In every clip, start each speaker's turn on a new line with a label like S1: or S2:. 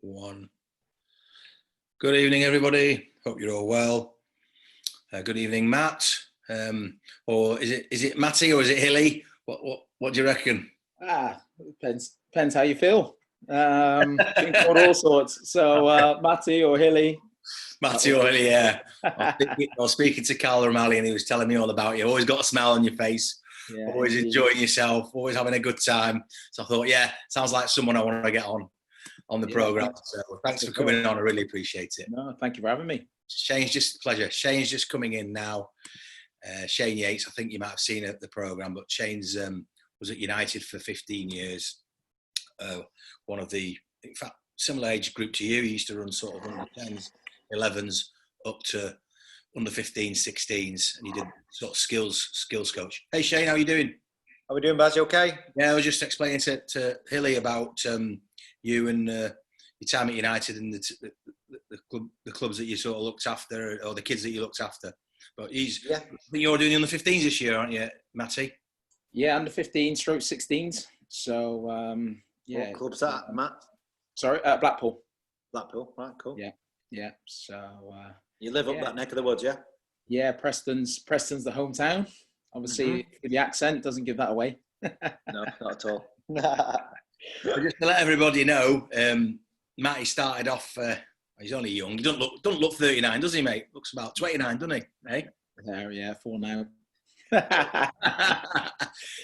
S1: One. Good evening, everybody. Hope you're all well. Good evening, Matt. Or is it Matty or is it Hilly? What do you reckon?
S2: Depends how you feel. Been called all sorts. So Matty or Hilly.
S1: Matty or Hilly, yeah. I was speaking to Carl O'Malley and he was telling me all about you. Always got a smile on your face. Yeah, always enjoying yourself. Always having a good time. So I thought, yeah, sounds like someone I want to get on the programme. So thanks for coming on. I really appreciate it.
S2: No, thank you for having me.
S1: Pleasure. Shane's just coming in now. Shane Yates, I think you might have seen the programme, but Shane's was at United for 15 years. One of the, in fact, similar age group to you. He used to run sort of under 10s, 11s, up to under 15s, 16s, and he did sort of skills coach. Hey Shane, how are you doing?
S3: How are we doing, Baz? You okay?
S1: Yeah, I was just explaining to Hilly about you and your time at United and the clubs that you sort of looked after, or the kids that you looked after. But I think you're doing the under 15s this year, aren't you, Matty?
S2: Yeah, under 15 stroke 16s. So yeah.
S3: What club's that, Matt?
S2: Sorry, Blackpool.
S3: Blackpool, right, cool.
S2: Yeah. So
S3: you live up that neck of the woods, yeah?
S2: Yeah, Preston's the hometown. Obviously, the accent doesn't give that away.
S3: No, not at all.
S1: Just to let everybody know, Matty started off. He's only young. He don't look 39, does he, mate? Looks about 29, doesn't he? Hey?
S2: Yeah, 4 now.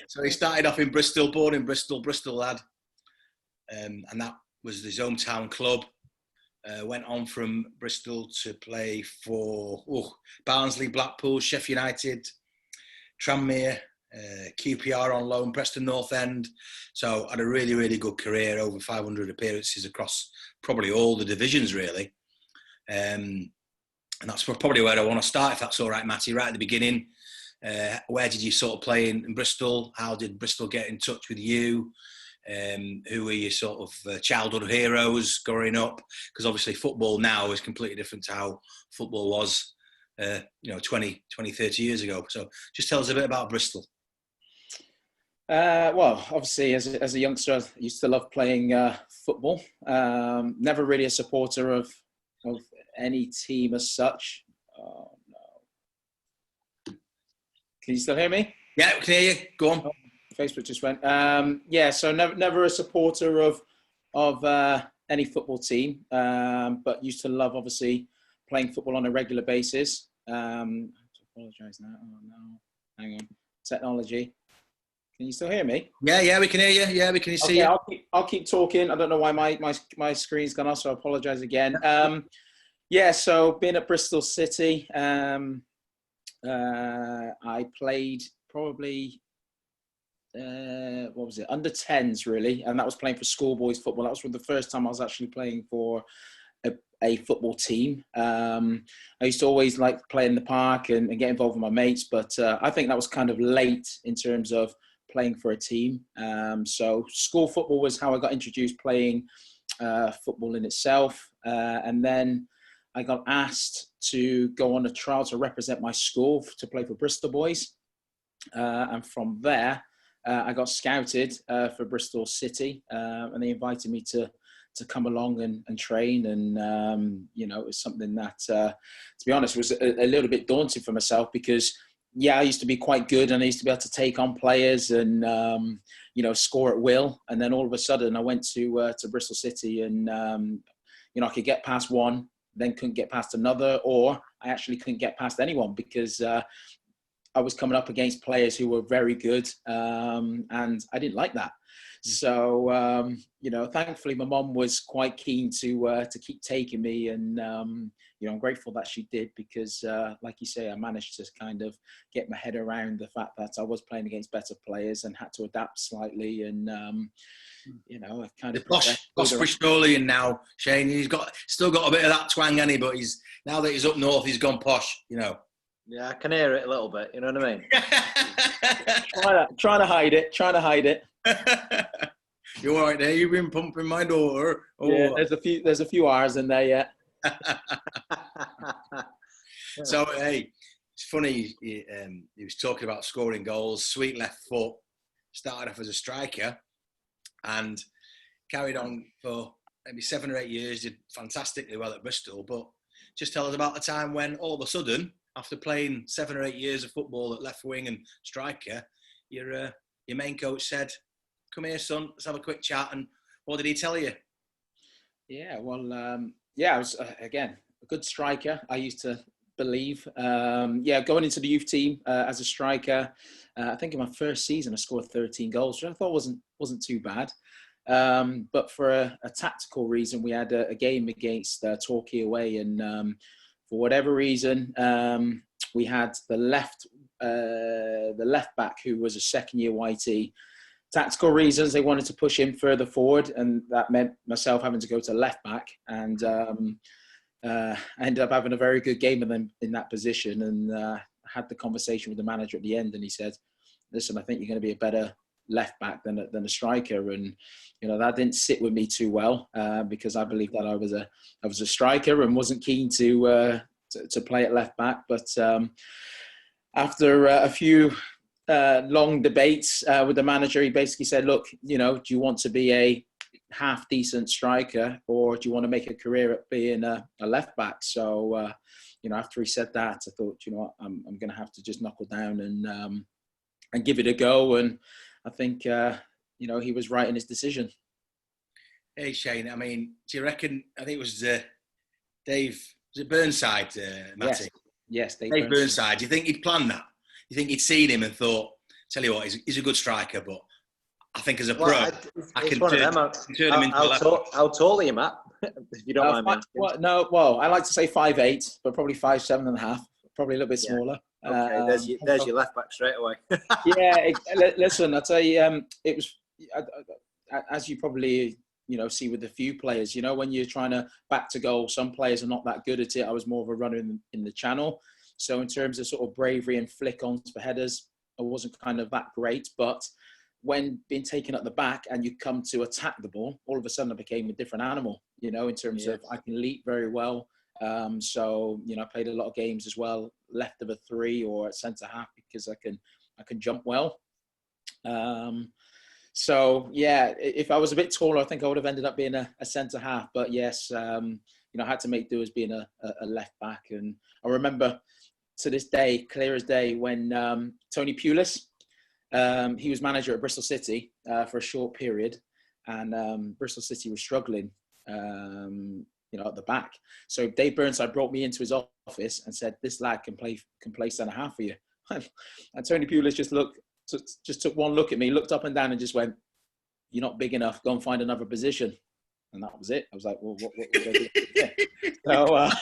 S1: So he started off in Bristol, born in Bristol lad, and that was his hometown club. Went on from Bristol to play for Barnsley, Blackpool, Sheffield United, Tranmere, QPR on loan, Preston North End. So had a really, really good career, over 500 appearances across probably all the divisions, really. And that's probably where I want to start, if that's all right, Matty, right at the beginning. Where did you sort of play in Bristol? How did Bristol get in touch with you? Who were your sort of childhood heroes growing up? Because obviously football now is completely different to how football was 20, 30 years ago. So just tell us a bit about Bristol.
S2: Well, obviously, as a youngster, I used to love playing football. Never really a supporter of any team as such. Oh, no. Can you still hear me?
S1: Yeah, we can hear you. Go on.
S2: Facebook just went. So never a supporter of any football team, but used to love, obviously, playing football on a regular basis. I have to apologise now. Oh, no. Hang on. Technology. Can you still hear me?
S1: Yeah, we can hear you. Yeah, we can see you.
S2: I'll keep talking. I don't know why my screen's gone off, so I apologise again. So being at Bristol City, I played probably under 10s really, and that was playing for schoolboys football. That was the first time I was actually playing for a football team. I used to always like play in the park and get involved with my mates, but I think that was kind of late in terms of playing for a team. So school football was how I got introduced playing football in itself, and then I got asked to go on a trial to represent my school to play for Bristol Boys, and from there I got scouted for Bristol City, and they invited me to come along and train, and it was something that, to be honest, was a little bit daunting for myself, because I used to be quite good and I used to be able to take on players and score at will, and then all of a sudden I went to Bristol City, and I could get past one, then couldn't get past another, or I actually couldn't get past anyone, because I was coming up against players who were very good, and I didn't like that. So, thankfully my mum was quite keen to keep taking me, and, I'm grateful that she did, because, like you say, I managed to kind of get my head around the fact that I was playing against better players and had to adapt slightly, and, I've kind of...
S1: Posh Bristolian now, Shane. He's still got a bit of that twang, hasn't he? But now that he's up north, he's gone posh,
S3: Yeah, I can hear it a little bit. You know what I mean?
S2: trying to hide it.
S1: You all right there? You've been pumping my daughter. Oh.
S2: Yeah, there's a few hours in there yet.
S1: So hey, it's funny. He was talking about scoring goals. Sweet left foot. Started off as a striker, and carried on for maybe 7 or 8 years, did fantastically well at Bristol. But just tell us about the time when all of a sudden, after playing 7 or 8 years of football at left wing and striker, your main coach said, "Come here, son, let's have a quick chat." And what did he tell you?
S2: Yeah, well, I was, again, a good striker, I used to believe. Going into the youth team as a striker, I think in my first season I scored 13 goals, which I thought wasn't too bad. But for a tactical reason, we had a game against Torquay away, and for whatever reason, we had the left back who was a second-year YT. Tactical reasons, they wanted to push him further forward, and that meant myself having to go to left back. And I ended up having a very good game with them in that position, and had the conversation with the manager at the end, and he said, "Listen, I think you're going to be a better left back than a striker." And that didn't sit with me too well, because I believed that I was a striker and wasn't keen to play at left back. But after a few long debates with the manager, he basically said, "Look, do you want to be a half decent striker, or do you want to make a career at being a left back?" So after he said that, I thought, I'm going to have to just knuckle down and give it a go. And I think he was right in his decision.
S1: Hey Shane, I mean, do you reckon? I think it was Dave. Was it Burnside, Matty?
S2: Yes,
S1: Dave Burnside. Do you think he'd planned that? You think he'd seen him and thought, "Tell you what, he's a good striker, but I think as a pro, I can turn him into a left."
S3: How tall are you, Matt? If you don't mind me asking.
S2: I like to say 5'8", but probably 5'7.5", probably a little bit smaller.
S3: Okay, there's your left back straight away.
S2: Listen, I'll tell you, it was, as you probably see with a few players, when you're trying to back to goal, some players are not that good at it. I was more of a runner in the channel. So in terms of sort of bravery and flick ons for headers, I wasn't kind of that great. But when being taken at the back and you come to attack the ball, all of a sudden I became a different animal, in terms of I can leap very well. So I played a lot of games as well, left of a 3 or at centre half, because I can jump well. If I was a bit taller, I think I would have ended up being a centre half. But yes, I had to make do as being a left back. And I remember to this day, clear as day, when Tony Pulis, he was manager at Bristol City for a short period, and Bristol City was struggling, at the back. So Dave Burnside brought me into his office and said, "This lad can play centre half for you." And Tony Pulis just took one look at me, looked up and down, and just went, "You're not big enough. Go and find another position." And that was it. I was like, "Well, what would I do?" Yeah. So I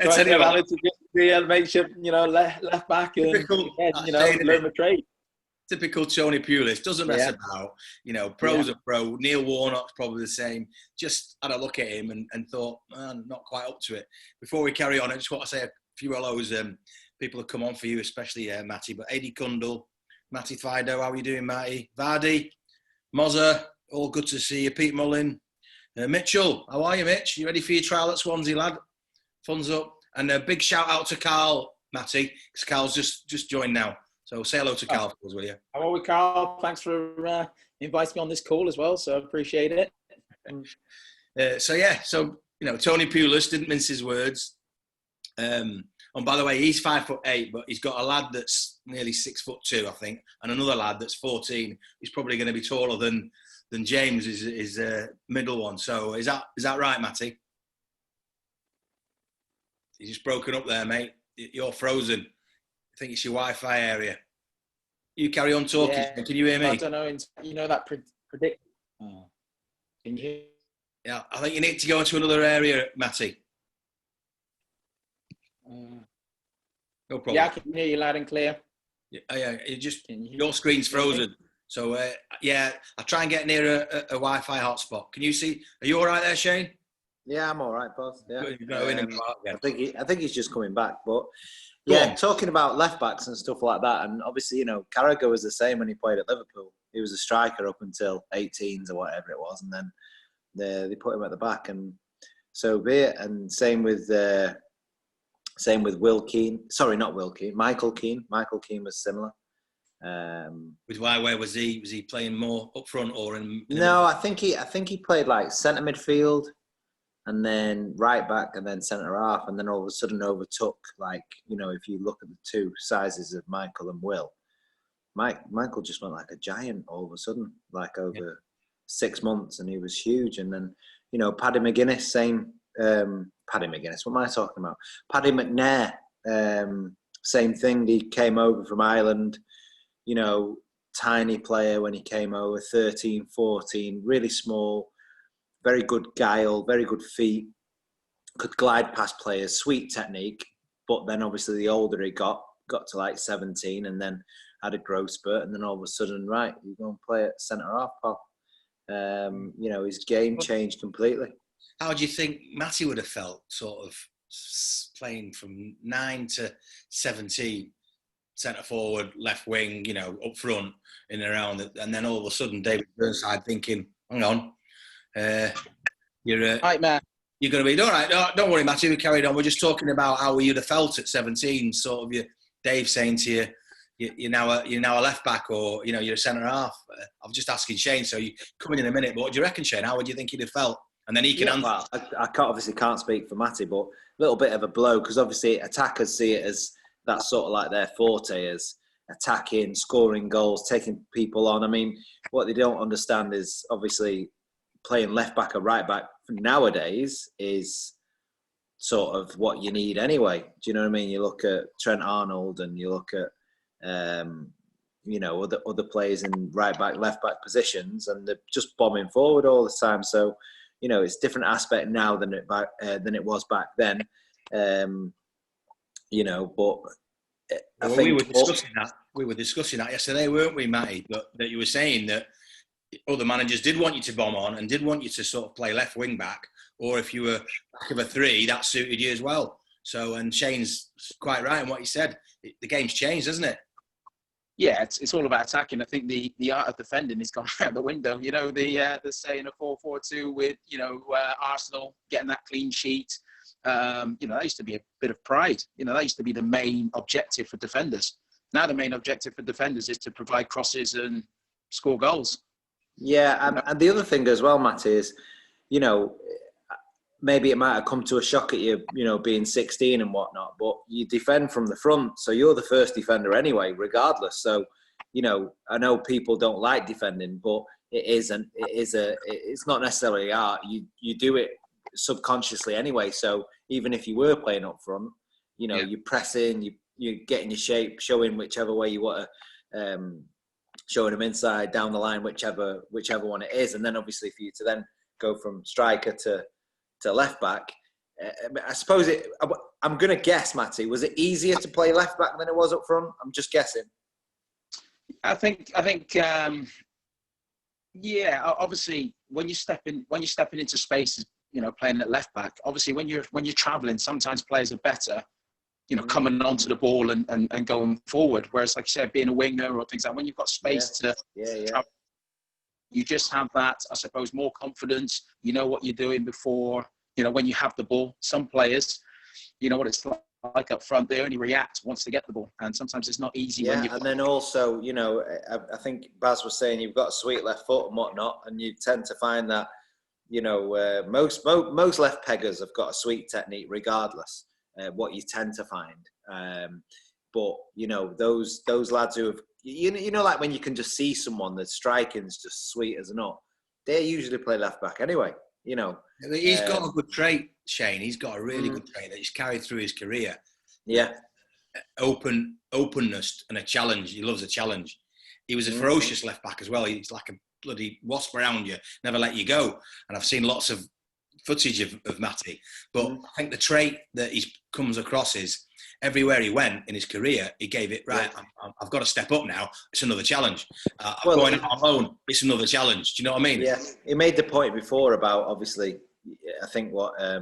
S2: ended up having to just be a makeshift, left back, and learn the trade.
S1: Typical Tony Pulis, doesn't mess about. Pro's a pro. Neil Warnock's probably the same. Just had a look at him and thought, not quite up to it. Before we carry on, I just want to say a few hellos. People have come on for you, especially Matty. But Eddie Cundle, Matty Fido, how are you doing, Matty? Vardy, Mozza, all good to see you. Pete Mullin, Mitchell, how are you, Mitch? You ready for your trial at Swansea, lad? Fun's up. And a big shout out to Carl, Matty, because Carl's just joined now. So say hello to Carl, will you?
S2: How are we, Carl? Thanks for inviting me on this call as well. So I appreciate it.
S1: Tony Pulis didn't mince his words. And by the way, he's 5'8", but he's got a lad that's nearly 6'2", I think, and another lad that's 14. He's probably going to be taller than James, his middle one. So is that right, Matty? He's just broken up there, mate. You're frozen. I think it's your Wi-Fi area. You carry on talking. Yeah. Can you hear me?
S2: I don't know, that predict. Oh. Can you hear?
S1: Yeah, I think you need to go into another area, Matty. No problem.
S2: Yeah, I can hear you loud and clear.
S1: Yeah, your screen's frozen. So I'll try and get near a Wi-Fi hotspot. Can you see? Are you all right there, Shane?
S3: Yeah, I'm all right, boss. Yeah.
S1: I
S3: think he's just coming back, but. Yeah, talking about left backs and stuff like that, and obviously, Carragher was the same when he played at Liverpool. He was a striker up until 18s or whatever it was, and then they put him at the back, and so be it. And same with Will Keane. Sorry, not Will Keane. Michael Keane. Michael Keane was similar.
S1: With why? Where was he? Was he playing more up front or in
S3: No, I think he played like centre midfield, and then right back, and then centre half, and then all of a sudden overtook, like, you know, if you look at the two sizes of Michael and Will, Michael just went like a giant all of a sudden, like over 6 months, and he was huge. And then, you know, Paddy McGuinness, same. Paddy McGuinness, what am I talking about? Paddy McNair, same thing. He came over from Ireland, you know, tiny player when he came over, 13, 14, really small, very good guile, very good feet, could glide past players, sweet technique. But then obviously the older he got to like 17, and then had a growth spurt, and then all of a sudden, right, you go and play at centre half, pal. You know, his game changed completely.
S1: How do you think Matty would have felt, sort of playing from 9 to 17, centre forward, left wing, you know, up front, in and around, and then all of a sudden David Burnside thinking, "Hang on, you're
S2: Nightmare.
S1: You're going to be all right. No, don't worry, Matty. We carried on. We're just talking about how you'd have felt at 17. Sort of, Dave saying to you, you're now a left back, or you know, you're a centre half. I'm just asking Shane. So you come in a minute. But what do you reckon, Shane? How would you think he'd have felt? And then he can answer.
S3: Well, I obviously can't speak for Matty, but a little bit of a blow, because obviously attackers see it as that's sort of like their forte, as attacking, scoring goals, taking people on. I mean, what they don't understand is obviously playing left back or right back nowadays is sort of what you need anyway. Do you know what I mean? You look at Trent Arnold, and you look at you know, other players in right back, left back positions, and they're just bombing forward all the time. So, you know, it's a different aspect now than it was back then. You know, but I think
S1: we were discussing that yesterday, weren't we, Matty? That you were saying that other managers did want you to bomb on and did want you to sort of play left wing back, or if you were back of a three, that suited you as well. So, and Shane's quite right in what he said. The game's changed, hasn't it?
S2: Yeah, it's all about attacking. I think the art of defending has gone out the window. You know, the saying a 4-4-2 with, you know, Arsenal getting that clean sheet. You know, that used to be a bit of pride. You know, that used to be the main objective for defenders. Now the main objective for defenders is to provide crosses and score goals.
S3: Yeah, and the other thing as well, Matt, is, you know, maybe it might have come to a shock at you, you know, being 16 and whatnot, but you defend from the front, so you're the first defender anyway, regardless. So, you know, I know people don't like defending, but it's not necessarily art. You do it subconsciously anyway. So even if you were playing up front, you know, you press in, you're getting your shape, showing whichever way you want to, showing them inside, down the line, whichever one it is. And then obviously for you to then go from striker to left back, I suppose I'm going to guess, Matty, was it easier to play left back than it was up front? I'm just guessing.
S2: I think yeah, obviously when you're stepping into spaces, you know, playing at left back, obviously when you're traveling, sometimes players are better, you know, coming onto the ball and going forward. Whereas, like you said, being a winger or things like that, when you've got space to travel, you just have that, I suppose, more confidence. You know what you're doing before, you know, when you have the ball. Some players, you know what it's like up front, they only react once they get the ball. And sometimes it's not easy.
S3: Yeah, and then also, you know, I think Baz was saying you've got a sweet left foot and whatnot, and you tend to find that, you know, most left peggers have got a sweet technique regardless. What you tend to find, but you know, those lads who have, you know, like when you can just see someone that's striking's just sweet as a nut, they usually play left back anyway. You know,
S1: he's got a good trait, Shane. He's got a really good trait that he's carried through his career.
S3: Yeah,
S1: openness and a challenge. He loves a challenge. He was a ferocious left back as well. He's like a bloody wasp around you, never let you go. And I've seen lots of footage of Matty, but I think the trait that he comes across is everywhere he went in his career, he gave it right. I've got to step up now. It's another challenge. I'm going out alone. It's another challenge. Do you know what I mean?
S3: Yeah, he made the point before about, obviously, I think what I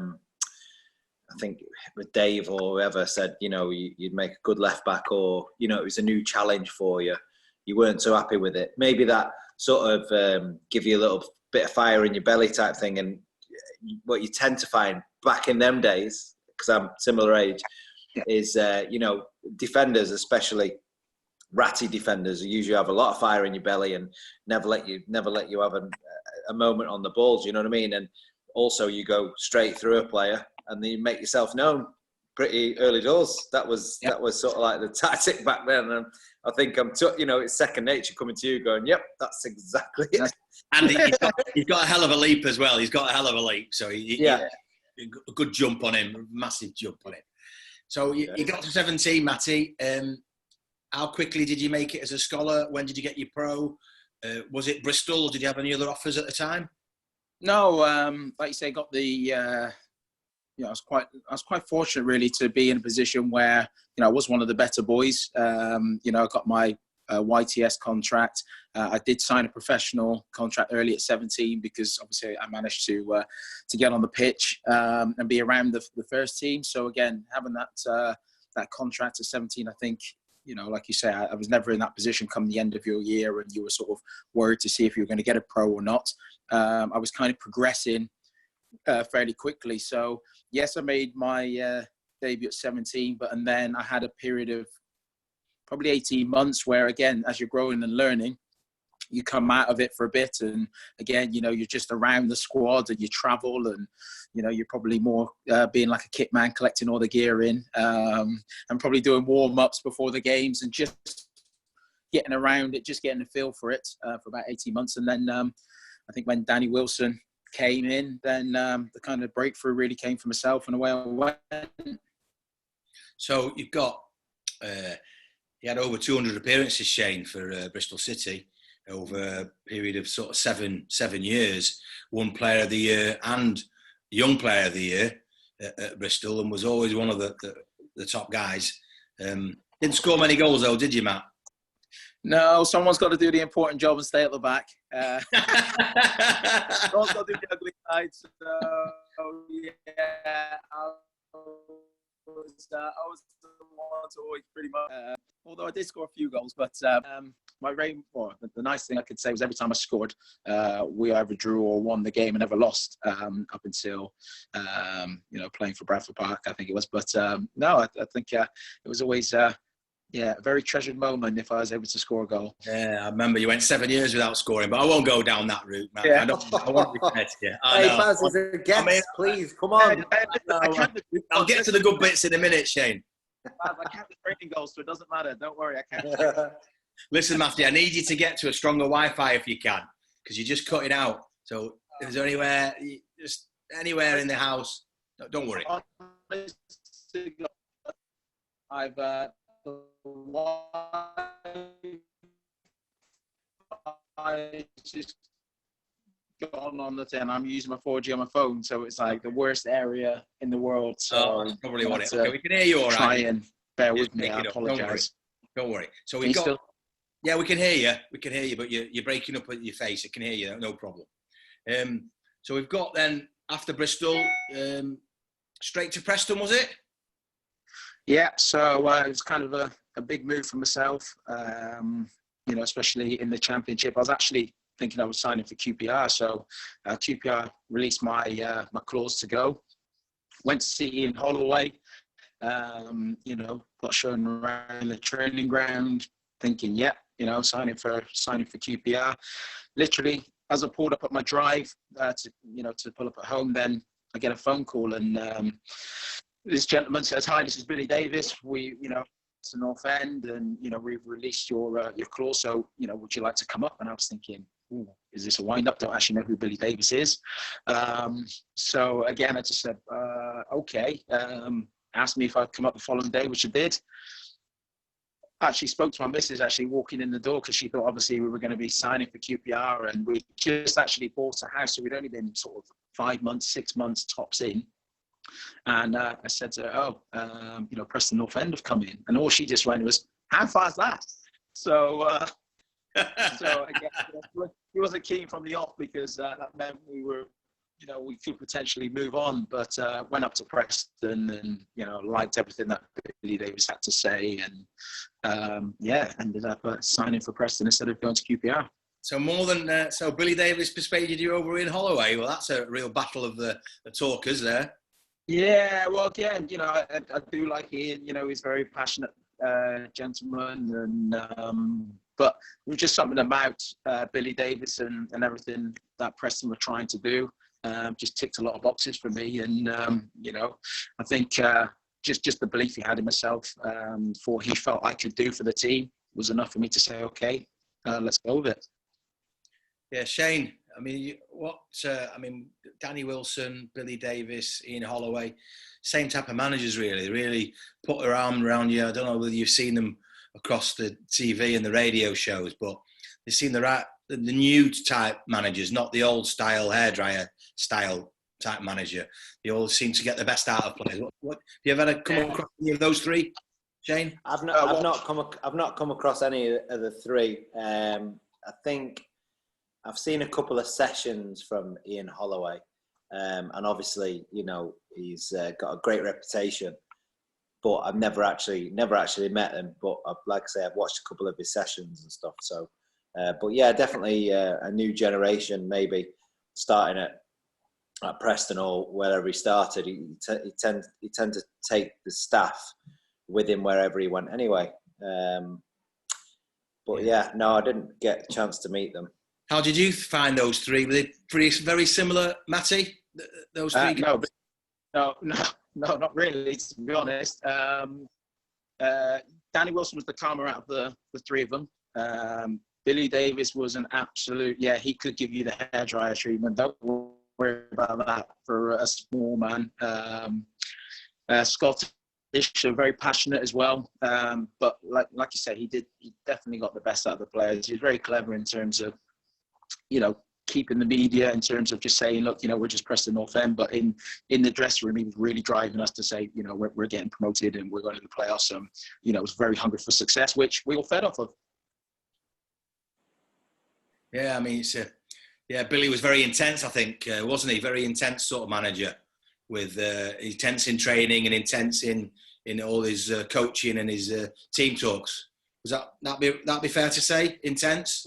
S3: think with Dave or whoever said, you know, you'd make a good left back, or, you know, it was a new challenge for you. You weren't so happy with it. Maybe that sort of give you a little bit of fire in your belly type thing. And what you tend to find back in them days, because I'm similar age, is, you know, defenders especially, ratty defenders who usually have a lot of fire in your belly and never let you have a moment on the balls. You know what I mean? And also you go straight through a player and then you make yourself known pretty early doors. That was sort of like the tactic back then. And I think it's second nature coming to you going, yep, that's exactly it.
S1: And he's got a hell of a leap as well. He's got a hell of a leap. So a good jump on him, massive jump on him. So you got to 17, Matty. How quickly did you make it as a scholar? When did you get your pro? Was it Bristol, or did you have any other offers at the time?
S2: No, like you say, got the. I was quite fortunate really to be in a position where I was one of the better boys. I got my YTS contract. I did sign a professional contract early at 17 because obviously I managed to get on the pitch and be around the first team. So again, having that contract at 17, I think, like you say, I was never in that position come the end of your year and you were sort of worried to see if you were going to get a pro or not. I was kind of progressing fairly quickly. So yes, I made my debut at 17, and then I had a period of probably 18 months where, again, as you're growing and learning, you come out of it for a bit. And again, you're just around the squad and you travel and, you're probably more being like a kit man, collecting all the gear in and probably doing warm-ups before the games and just getting around it, just getting a feel for it for about 18 months. And then I think when Danny Wilson came in, then the kind of breakthrough really came for myself and away I went.
S1: So you've got, you had over 200 appearances, Shane, for Bristol City over a period of sort of seven years. Won Player of the Year and Young Player of the Year at Bristol, and was always one of the top guys. Didn't score many goals though, did you, Matt?
S2: No, someone's got to do the important job and stay at the back. Someone's got to do the ugly side. So, yeah, I was the one to always pretty much. Although I did score a few goals, but the nice thing I could say was every time I scored, we either drew or won the game and never lost up until, playing for Bradford Park, I think it was. But no, I think it was always... a very treasured moment if I was able to score a goal.
S1: Yeah, I remember you went 7 years without scoring, but I won't go down that route, man.
S2: Yeah.
S1: I won't regret it.
S3: Hey, Baz, is a guest, please, come on.
S1: I'll get to the good bits in a minute, Shane.
S2: I count the training goals, so it doesn't matter. Don't worry, I can't.
S1: Listen, Matthew, I need you to get to a stronger Wi-Fi if you can, because you're just cutting out. So if there's anywhere in the house, no, don't worry.
S2: I've I just gone on the 10. I'm using my 4G on my phone, so it's like the worst area in the world. So
S1: that's probably what it is. Okay, we can hear you all right.
S2: Try and bear with me. I apologise.
S1: Don't worry. So we've got. Yeah, we can hear you. We can hear you, but you're breaking up with your face. I can hear you. No problem. So we've got then after Bristol, straight to Preston, was it?
S2: Yeah. So it was kind of a big move for myself. Especially in the Championship. I was actually thinking I was signing for QPR. So QPR released my clause to go. Went to see Ian Holloway. Got shown around the training ground, thinking, signing for QPR. Literally, as I pulled up at my drive to pull up at home, then I get a phone call and this gentleman says, "Hi, this is Billy Davis. It's the North End, and we've released your clause. So would you like to come up?" And I was thinking, "Ooh, is this a wind-up? Don't actually know who Billy Davis is." So again, I just said, "Okay." Asked me if I'd come up the following day, which I did. Actually spoke to my missus walking in the door because she thought obviously we were going to be signing for QPR, and we just actually bought a house, so we'd only been sort of 5 months, 6 months tops in. And I said to her, Preston North End have come in. And all she just went was, "How far is that?" So again, he wasn't keen from the off because that meant we could potentially move on. But went up to Preston and, liked everything that Billy Davis had to say. And ended up signing for Preston instead of going to QPR.
S1: So so Billy Davis persuaded you over in Holloway. Well, that's a real battle of the talkers there.
S2: Yeah, well, again, I do like Ian. He's very passionate gentleman, but it was just something about Billy Davies and everything that Preston were trying to do. Just ticked a lot of boxes for me, and I think just the belief he had in myself for what he felt I could do for the team was enough for me to say, okay, let's go with it.
S1: Yeah, Shane. I mean, Danny Wilson, Billy Davies, Ian Holloway, same type of managers, really put their arm around you. I don't know whether you've seen them across the TV and the radio shows, but they seem the new type managers, not the old style hairdryer style type manager. They all seem to get the best out of players. What have you ever come across any of those three, Shane?
S3: I've not come across any of the three. I think I've seen a couple of sessions from Ian Holloway, and obviously, he's got a great reputation. But I've never actually met him. But like I say, I've watched a couple of his sessions and stuff. So, but yeah, definitely a new generation, maybe starting at Preston or wherever he started. He tend to take the staff with him wherever he went anyway. But yeah, no, I didn't get a chance to meet them.
S1: How did you find those three? Were they very similar, Matty? Those three?
S2: No, not really, to be honest. Danny Wilson was the calmer out of the three of them. Billy Davies was an absolute, he could give you the hairdryer treatment. Don't worry about that for a small man. Scottish, very passionate as well. But like you say, he definitely got the best out of the players. He was very clever in terms of, keeping the media, in terms of just saying, look, we're just Preston North End, but in the dressing room, he was really driving us to say, we're getting promoted and we're going to the playoffs. And, was very hungry for success, which we all fed off of.
S1: Yeah, I mean, Billy was very intense, I think, wasn't he? Very intense sort of manager, with intense in training and intense in all his coaching and his team talks. Was that be fair to say? Intense?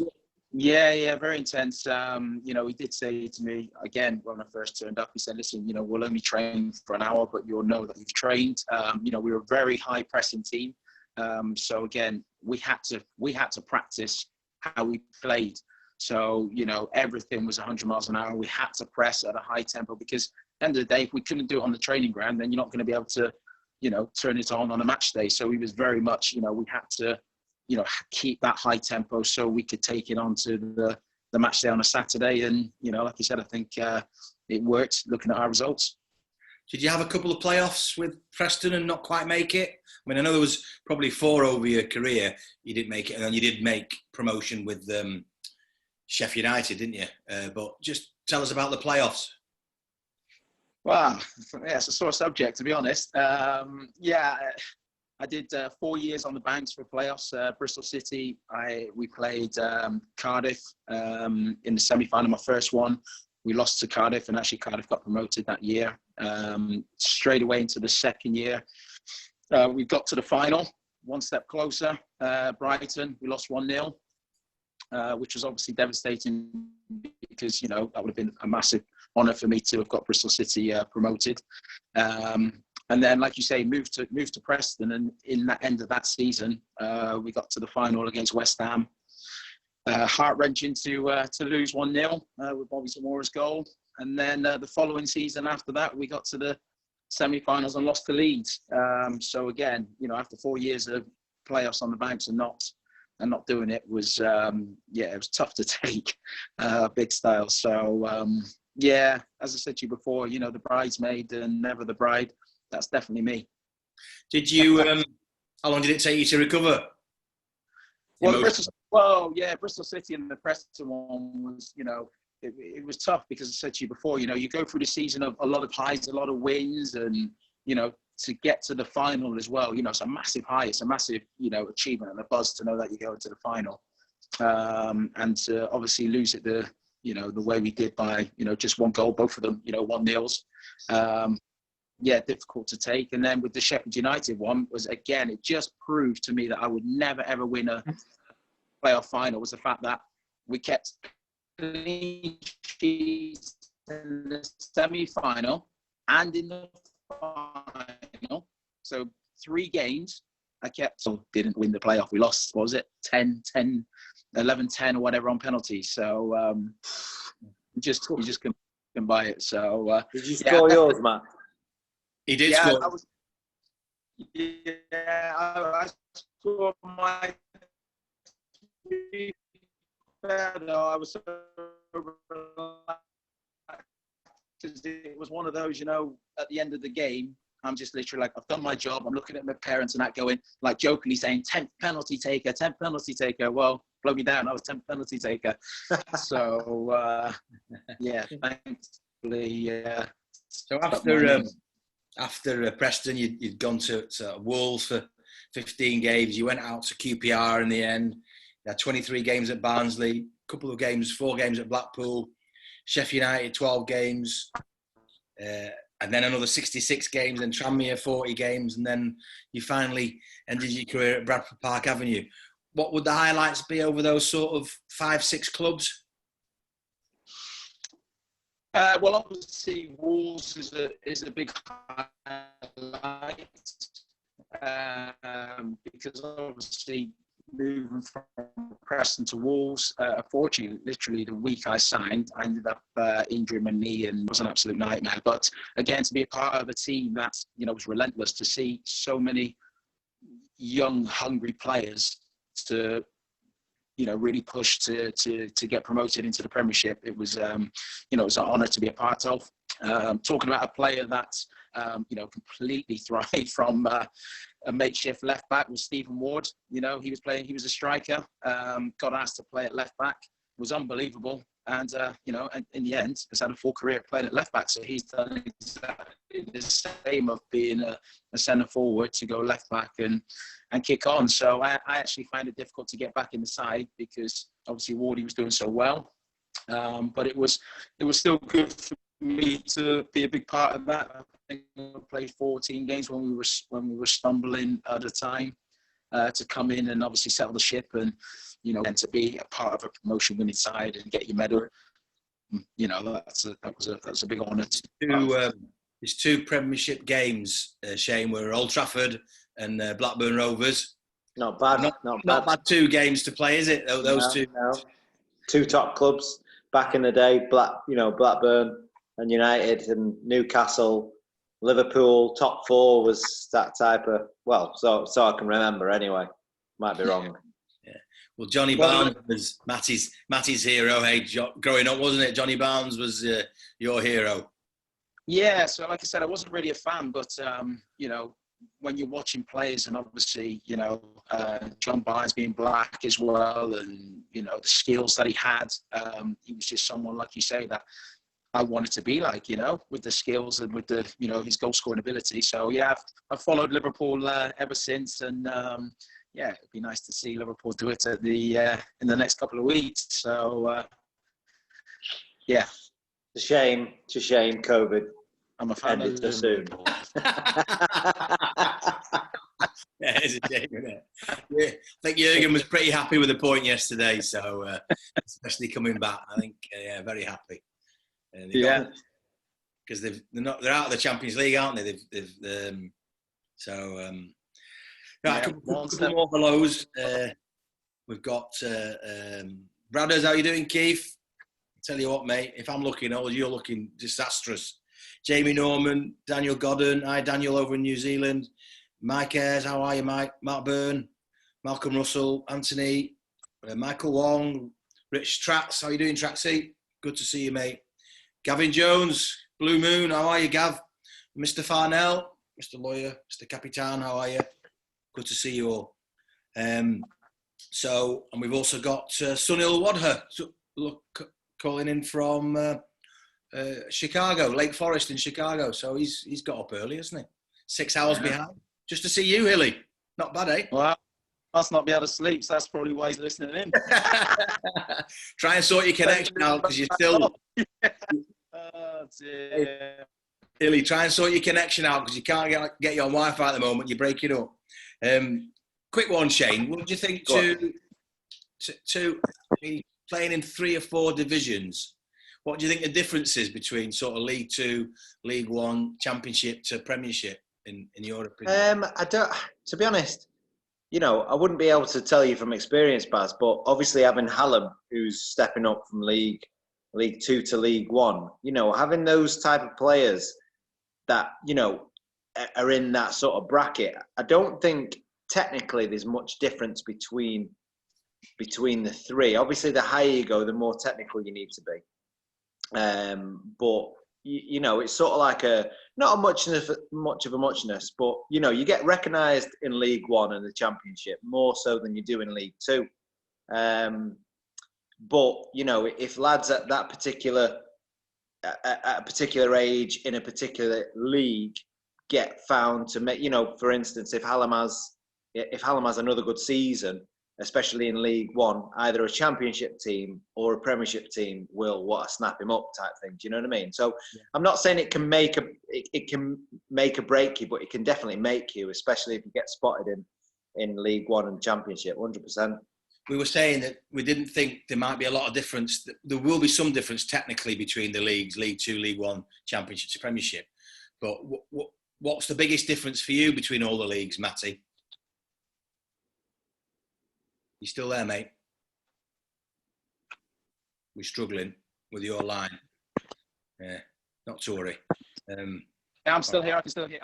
S2: Yeah, very intense. He did say to me, again, when I first turned up, he said, listen, we'll only train for an hour, but you'll know that you've trained. We were a very high pressing team. So again, we had to practice how we played. So, everything was 100 miles an hour. We had to press at a high tempo because at the end of the day, if we couldn't do it on the training ground, then you're not going to be able to, turn it on a match day. So we was very much, we had to, keep that high tempo so we could take it on to the match day on a Saturday. And, like you said, I think it worked looking at our results.
S1: Did you have a couple of playoffs with Preston and not quite make it? I mean, I know there was probably 4 over your career. You didn't make it, and then you did make promotion with Sheffield United, didn't you? But just tell us about the playoffs.
S2: Wow, it's a sore subject, to be honest. I did 4 years on the bounce for playoffs. Bristol City, we played Cardiff in the semi-final, my first one. We lost to Cardiff, and actually Cardiff got promoted that year. Straight away into the second year, we got to the final, one step closer. Brighton, we lost 1-0, which was obviously devastating because, that would have been a massive honour for me to have got Bristol City promoted. And then, like you say, moved to Preston, and in that end of that season, we got to the final against West Ham. Heart-wrenching to lose 1-0 with Bobby Zamora's goal. And then the following season after that, we got to the semi-finals and lost to Leeds. So again, after 4 years of playoffs on the bounce and not doing it was, it was tough to take, big style. So, as I said to you before, the bridesmaid and never the bride. That's definitely me.
S1: Did you? How long did it take you to recover?
S2: Bristol City and the Preston one was, it was tough because I said to you before, you go through the season of a lot of highs, a lot of wins, and to get to the final as well, it's a massive high, it's a massive, achievement and a buzz to know that you go into the final, and to obviously lose it the way we did by just one goal, both of them, 1-0s. Difficult to take. And then with the Sheffield United one was, again, it just proved to me that I would never, ever win a playoff final, was the fact that we kept clean sheets in the semi-final and in the final. So 3 games, I didn't win the playoff. We lost, what was it, 11-10 or whatever on penalties. So you just can buy it. So
S3: did you score yours, Matt?
S1: He did score.
S2: I scored my. I was so relaxed because it was one of those, at the end of the game, I'm just literally like, I've done my job. I'm looking at my parents and that going, like jokingly saying, 10th penalty taker, 10th penalty taker. Well, blow me down. I was 10th penalty taker. So, thankfully.
S1: So after Preston, you'd gone to Wolves for 15 games. You went out to QPR in the end. You had 23 games at Barnsley, four games at Blackpool, Sheffield United, 12 games. And then another 66 games, and Tranmere 40 games, and then you finally ended your career at Bradford Park Avenue. What would the highlights be over those sort of 5-6 clubs?
S2: Well, obviously, Wolves is a big highlight because obviously moving from Preston to Wolves, unfortunately, literally the week I signed, I ended up injuring my knee and it was an absolute nightmare. But again, to be a part of a team that, was relentless, to see so many young, hungry players to, really push to get promoted into the Premiership. It was, it was an honour to be a part of. Talking about a player that, completely thrived from a makeshift left back was Stephen Ward. He was a striker, got asked to play at left back, was unbelievable. And, and in the end, has had a full career playing at left back. So he's done exactly the same of being a centre forward to go left back and kick on. So I actually find it difficult to get back in the side because obviously Wardy was doing so well. But it was still good for me to be a big part of that. I think we played 14 games when we were stumbling at a time to come in and obviously settle the ship and and to be a part of a promotion winning side and get your medal. That was a big honour.
S1: There's two Premiership games, Shane, were Old Trafford and Blackburn Rovers.
S3: Not bad.
S1: Not bad 2 games to play, is it? Those two.
S3: No. 2 top clubs back in the day. Blackburn and United and Newcastle, Liverpool. Top 4 was that type of. Well, so I can remember anyway. Might be wrong.
S1: Yeah. Well, Johnny Barnes was Matty's hero. Hey, growing up, wasn't it? Johnny Barnes was your hero.
S2: Yeah, so like I said, I wasn't really a fan, but when you're watching players and obviously, John Barnes being black as well and, the skills that he had, he was just someone, like you say, that I wanted to be like, with the skills and with the, his goal scoring ability. So, yeah, I've followed Liverpool ever since and, it'd be nice to see Liverpool do it at in the next couple of weeks. So, yeah.
S3: It's a shame, COVID.
S2: I'm a fan
S3: ended too soon.
S1: Yeah, it's a shame, isn't it? Yeah, I think Jurgen was pretty happy with the point yesterday, so especially coming back, I think very happy. Because they're out of the Champions League, aren't they? A couple more belows. We've got Bradders. How you doing, Keith? Tell you what, mate. If I'm looking old, you're looking disastrous. Jamie Norman, Daniel Godden. Hi, Daniel, over in New Zealand. Mike Ayres, how are you, Mike? Mark Byrne, Malcolm Russell, Anthony, Michael Wong, Rich Tracks. How you doing, Tracksy? Good to see you, mate. Gavin Jones, Blue Moon. How are you, Gav? Mr. Farnell, Mr. Lawyer, Mr. Capitan. How are you? Good to see you all. And we've also got Sunil Wadha calling in from Chicago, Lake Forest in Chicago. So he's got up early, hasn't he? 6 hours behind. Just to see you, Hilly. Not bad, eh?
S2: Well, must not be able to sleep, so that's probably why he's listening in.
S1: Try and sort your connection out because you're still.
S2: Oh, dear.
S1: Hilly, try and sort your connection out because you can't get you on Wi-Fi at the moment. You're breaking up. Quick one, Shane. What do you think to playing in 3 or 4 divisions? What do you think the difference is between sort of League 2, League 1, Championship to Premiership in your opinion?
S3: To be honest, I wouldn't be able to tell you from experience, Baz, but obviously having Hallam, who's stepping up from League Two to League One, having those type of players that, are in that sort of bracket, I don't think technically there's much difference between the three. Obviously, the higher you go, the more technical you need to be. But it's sort of like not much of a muchness, but you get recognised in League One and the Championship more so than you do in League Two. But if lads at that particular at a particular age in a particular league get found to make, for instance, if Hallam has another good season, especially in League One, either a Championship team or a Premiership team will want to snap him up type thing. Do you know what I mean? So yeah. I'm not saying it can make or break you, but it can definitely make you, especially if you get spotted in League One and Championship, 100%.
S1: We were saying that we didn't think there might be a lot of difference. There will be some difference technically between the leagues, League Two, League One, Championship, Premiership. But what's the biggest difference for you between all the leagues, Matty? You still there, mate? We're struggling with your line. Yeah, not to worry.
S2: Yeah, I'm still here. I'm still here.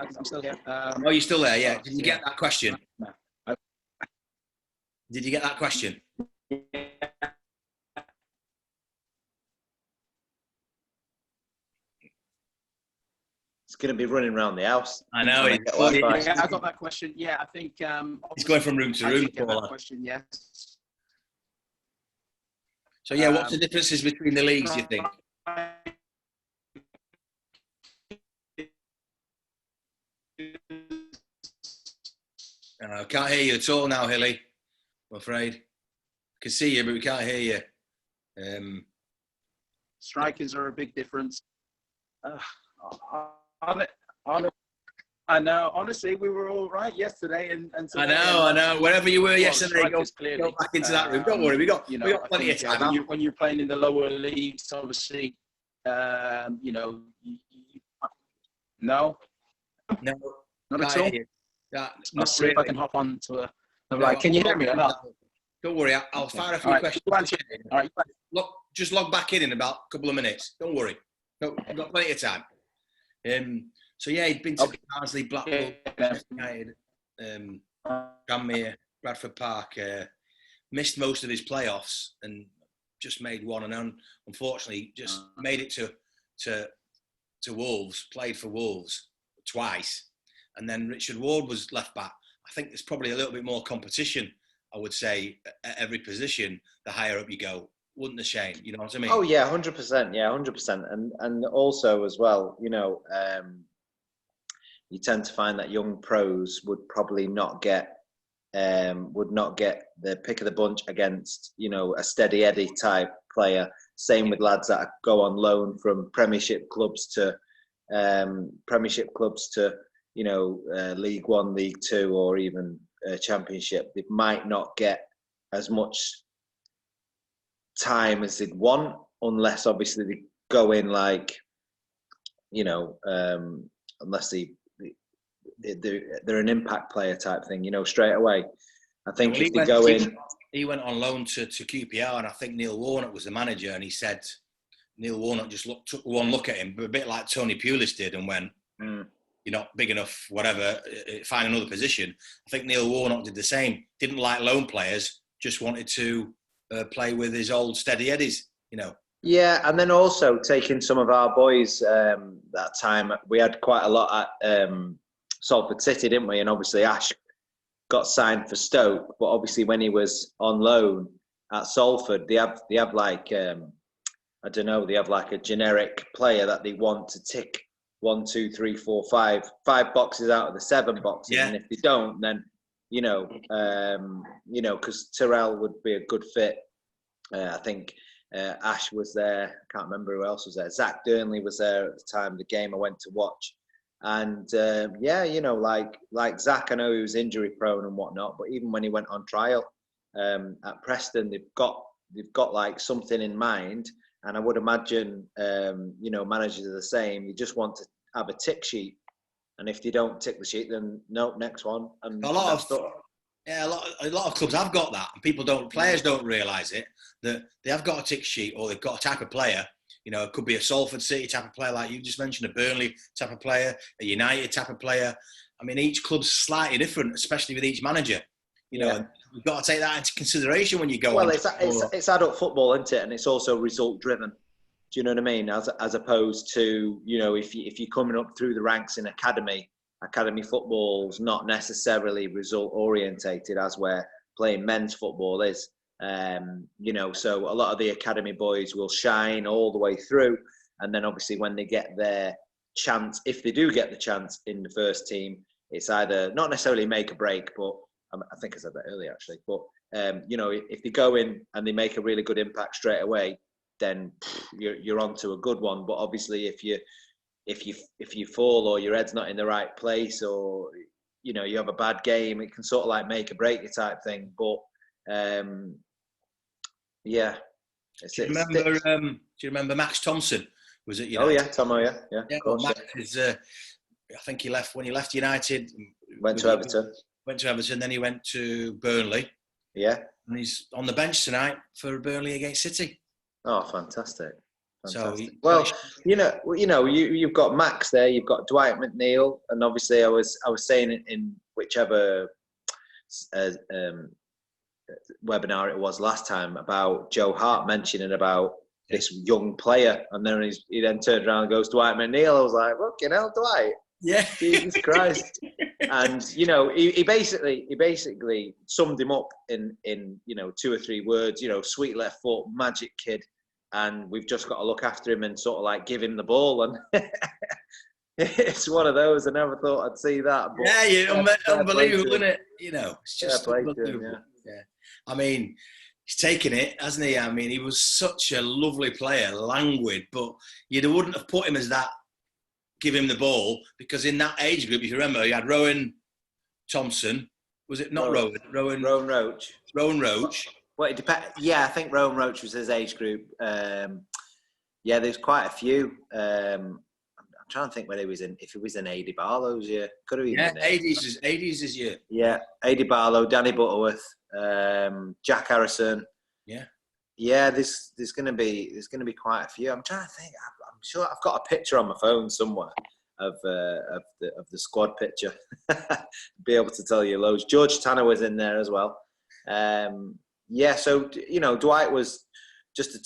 S1: Oh, you're still there, yeah. Did you get that question?
S2: No.
S1: Did you get that question?
S3: It's going to be running around the house.
S1: I know.
S2: Yeah, I got that question. Yeah, I think...
S1: He's going from room to room.
S2: Get that question, yes.
S1: So, yeah, what's the differences between the leagues, do you think? I can't hear you at all now, Hilly. I'm afraid. I can see you, but we can't hear you.
S2: Strikers are a big difference. I know. Honestly, we were all right yesterday, and
S1: I know. Wherever you were yesterday, go back into that room. Don't worry, we got plenty of time.
S2: When you're playing in the lower leagues, obviously, no, not at all. I'll see if I can hop on to a. Right, can you hear me or not?
S1: Don't worry, I'll fire a few questions.
S2: All right.
S1: Just log back in about a couple of minutes. Don't worry. We've got plenty of time. So yeah, he'd been to Barnsley, Blackpool, United, Tranmere, Bradford Park. Missed most of his playoffs and just made one, and unfortunately just made it to Wolves. Played for Wolves twice, and then Richard Ward was left back. I think there's probably a little bit more competition, I would say, at every position. The higher up you go, wouldn't the Shane? You know what I mean?
S3: Oh yeah, 100%. Yeah, 100%. And also as well, you tend to find that young pros would probably not get the pick of the bunch against a steady Eddie type player. Same with lads that go on loan from Premiership clubs to League One, League Two, or even Championship. They might not get as much time as they'd want, unless obviously they go in unless they're an impact player type thing, straight away. I think if they go in...
S1: He went on loan to QPR, and I think Neil Warnock was the manager, and he said Neil Warnock just took one look at him, a bit like Tony Pulis did, and went, you're not big enough, whatever, find another position. I think Neil Warnock did the same. Didn't like loan players, just wanted to play with his old steady Eddies,
S3: Yeah, and then also taking some of our boys that time. We had quite a lot at Salford City, didn't we? And obviously Ash got signed for Stoke, but obviously when he was on loan at Salford, they have like they have like a generic player that they want to tick 1, 2, 3, 4, 5 boxes out of the 7 boxes, and if they don't, then because Tyrrell would be a good fit. I think Ash was there. I can't remember who else was there. Zach Durnley was there at the time. The game I went to watch. And like Zach, I know he was injury prone and whatnot, but even when he went on trial at Preston, they've got like something in mind. And I would imagine, managers are the same. You just want to have a tick sheet, and if they don't tick the sheet, then no, next one. And
S1: Yeah, a lot of clubs have got that, and players don't realise it, that they have got a tick sheet or they've got a type of player. You know, it could be a Salford City type of player, like you just mentioned, a Burnley type of player, a United type of player. I mean, each club's slightly different, especially with each manager. You know, and you've got to take that into consideration when you go on.
S3: Well, it's adult football, isn't it? And it's also result driven. Do you know what I mean? As opposed to, you know, if you're coming up through the ranks in academy football's not necessarily result orientated as where playing men's football is. You know, so a lot of the academy boys will shine all the way through, and then obviously when they get their chance, if they do get the chance in the first team, it's either not necessarily make or break, but I think I said that earlier actually. But you know, if they go in and they make a really good impact straight away, then you're onto a good one. But obviously, if you fall or your head's not in the right place, or you know you have a bad game, it can sort of like make or break you type thing. But yeah.
S1: Do you remember Max Thompson? Was it United?
S3: Oh yeah, Tomo, yeah.
S1: Well, Max is, I think he left when he left United.
S3: Went to Everton.
S1: Then he went to Burnley.
S3: Yeah.
S1: And he's on the bench tonight for Burnley against City.
S3: Oh, fantastic.
S1: So,
S3: you've got Max there, you've got Dwight McNeil, and obviously I was saying in whichever webinar it was last time about Joe Hart mentioning about this young player, and then he then turned around and goes Dwight McNeil. I was like, fucking hell, Dwight.
S1: Yeah.
S3: Jesus Christ. And you know, he basically summed him up in you know 2 or 3 words. You know, sweet left foot, magic kid, and we've just got to look after him and sort of like give him the ball. And it's one of those. I never thought I'd see that. But
S1: unbelievable, isn't it? You know, it's just unbelievable.
S3: Him,
S1: yeah. I mean, he's taken it, hasn't he? I mean, he was such a lovely player, languid, but you wouldn't have put him as that. Give him the ball, because in that age group, if you remember, you had Rowan Thompson. Was it not Rowan?
S3: Rowan Roach.
S1: Rowan Roach.
S3: Well, it depends. Yeah, I think Rowan Roach was his age group. Yeah, there's quite a few. I'm trying to think when he was in. If he was in Adi Barlow's year, could have been.
S1: Yeah, 80s his year.
S3: Yeah, Adi Barlow, Danny Butterworth, Jack Harrison. Yeah. There's going to be quite a few. I'm trying to think. I'm sure I've got a picture on my phone somewhere of the squad picture. Be able to tell you loads. George Tanner was in there as well. Yeah, so you know, Dwight was just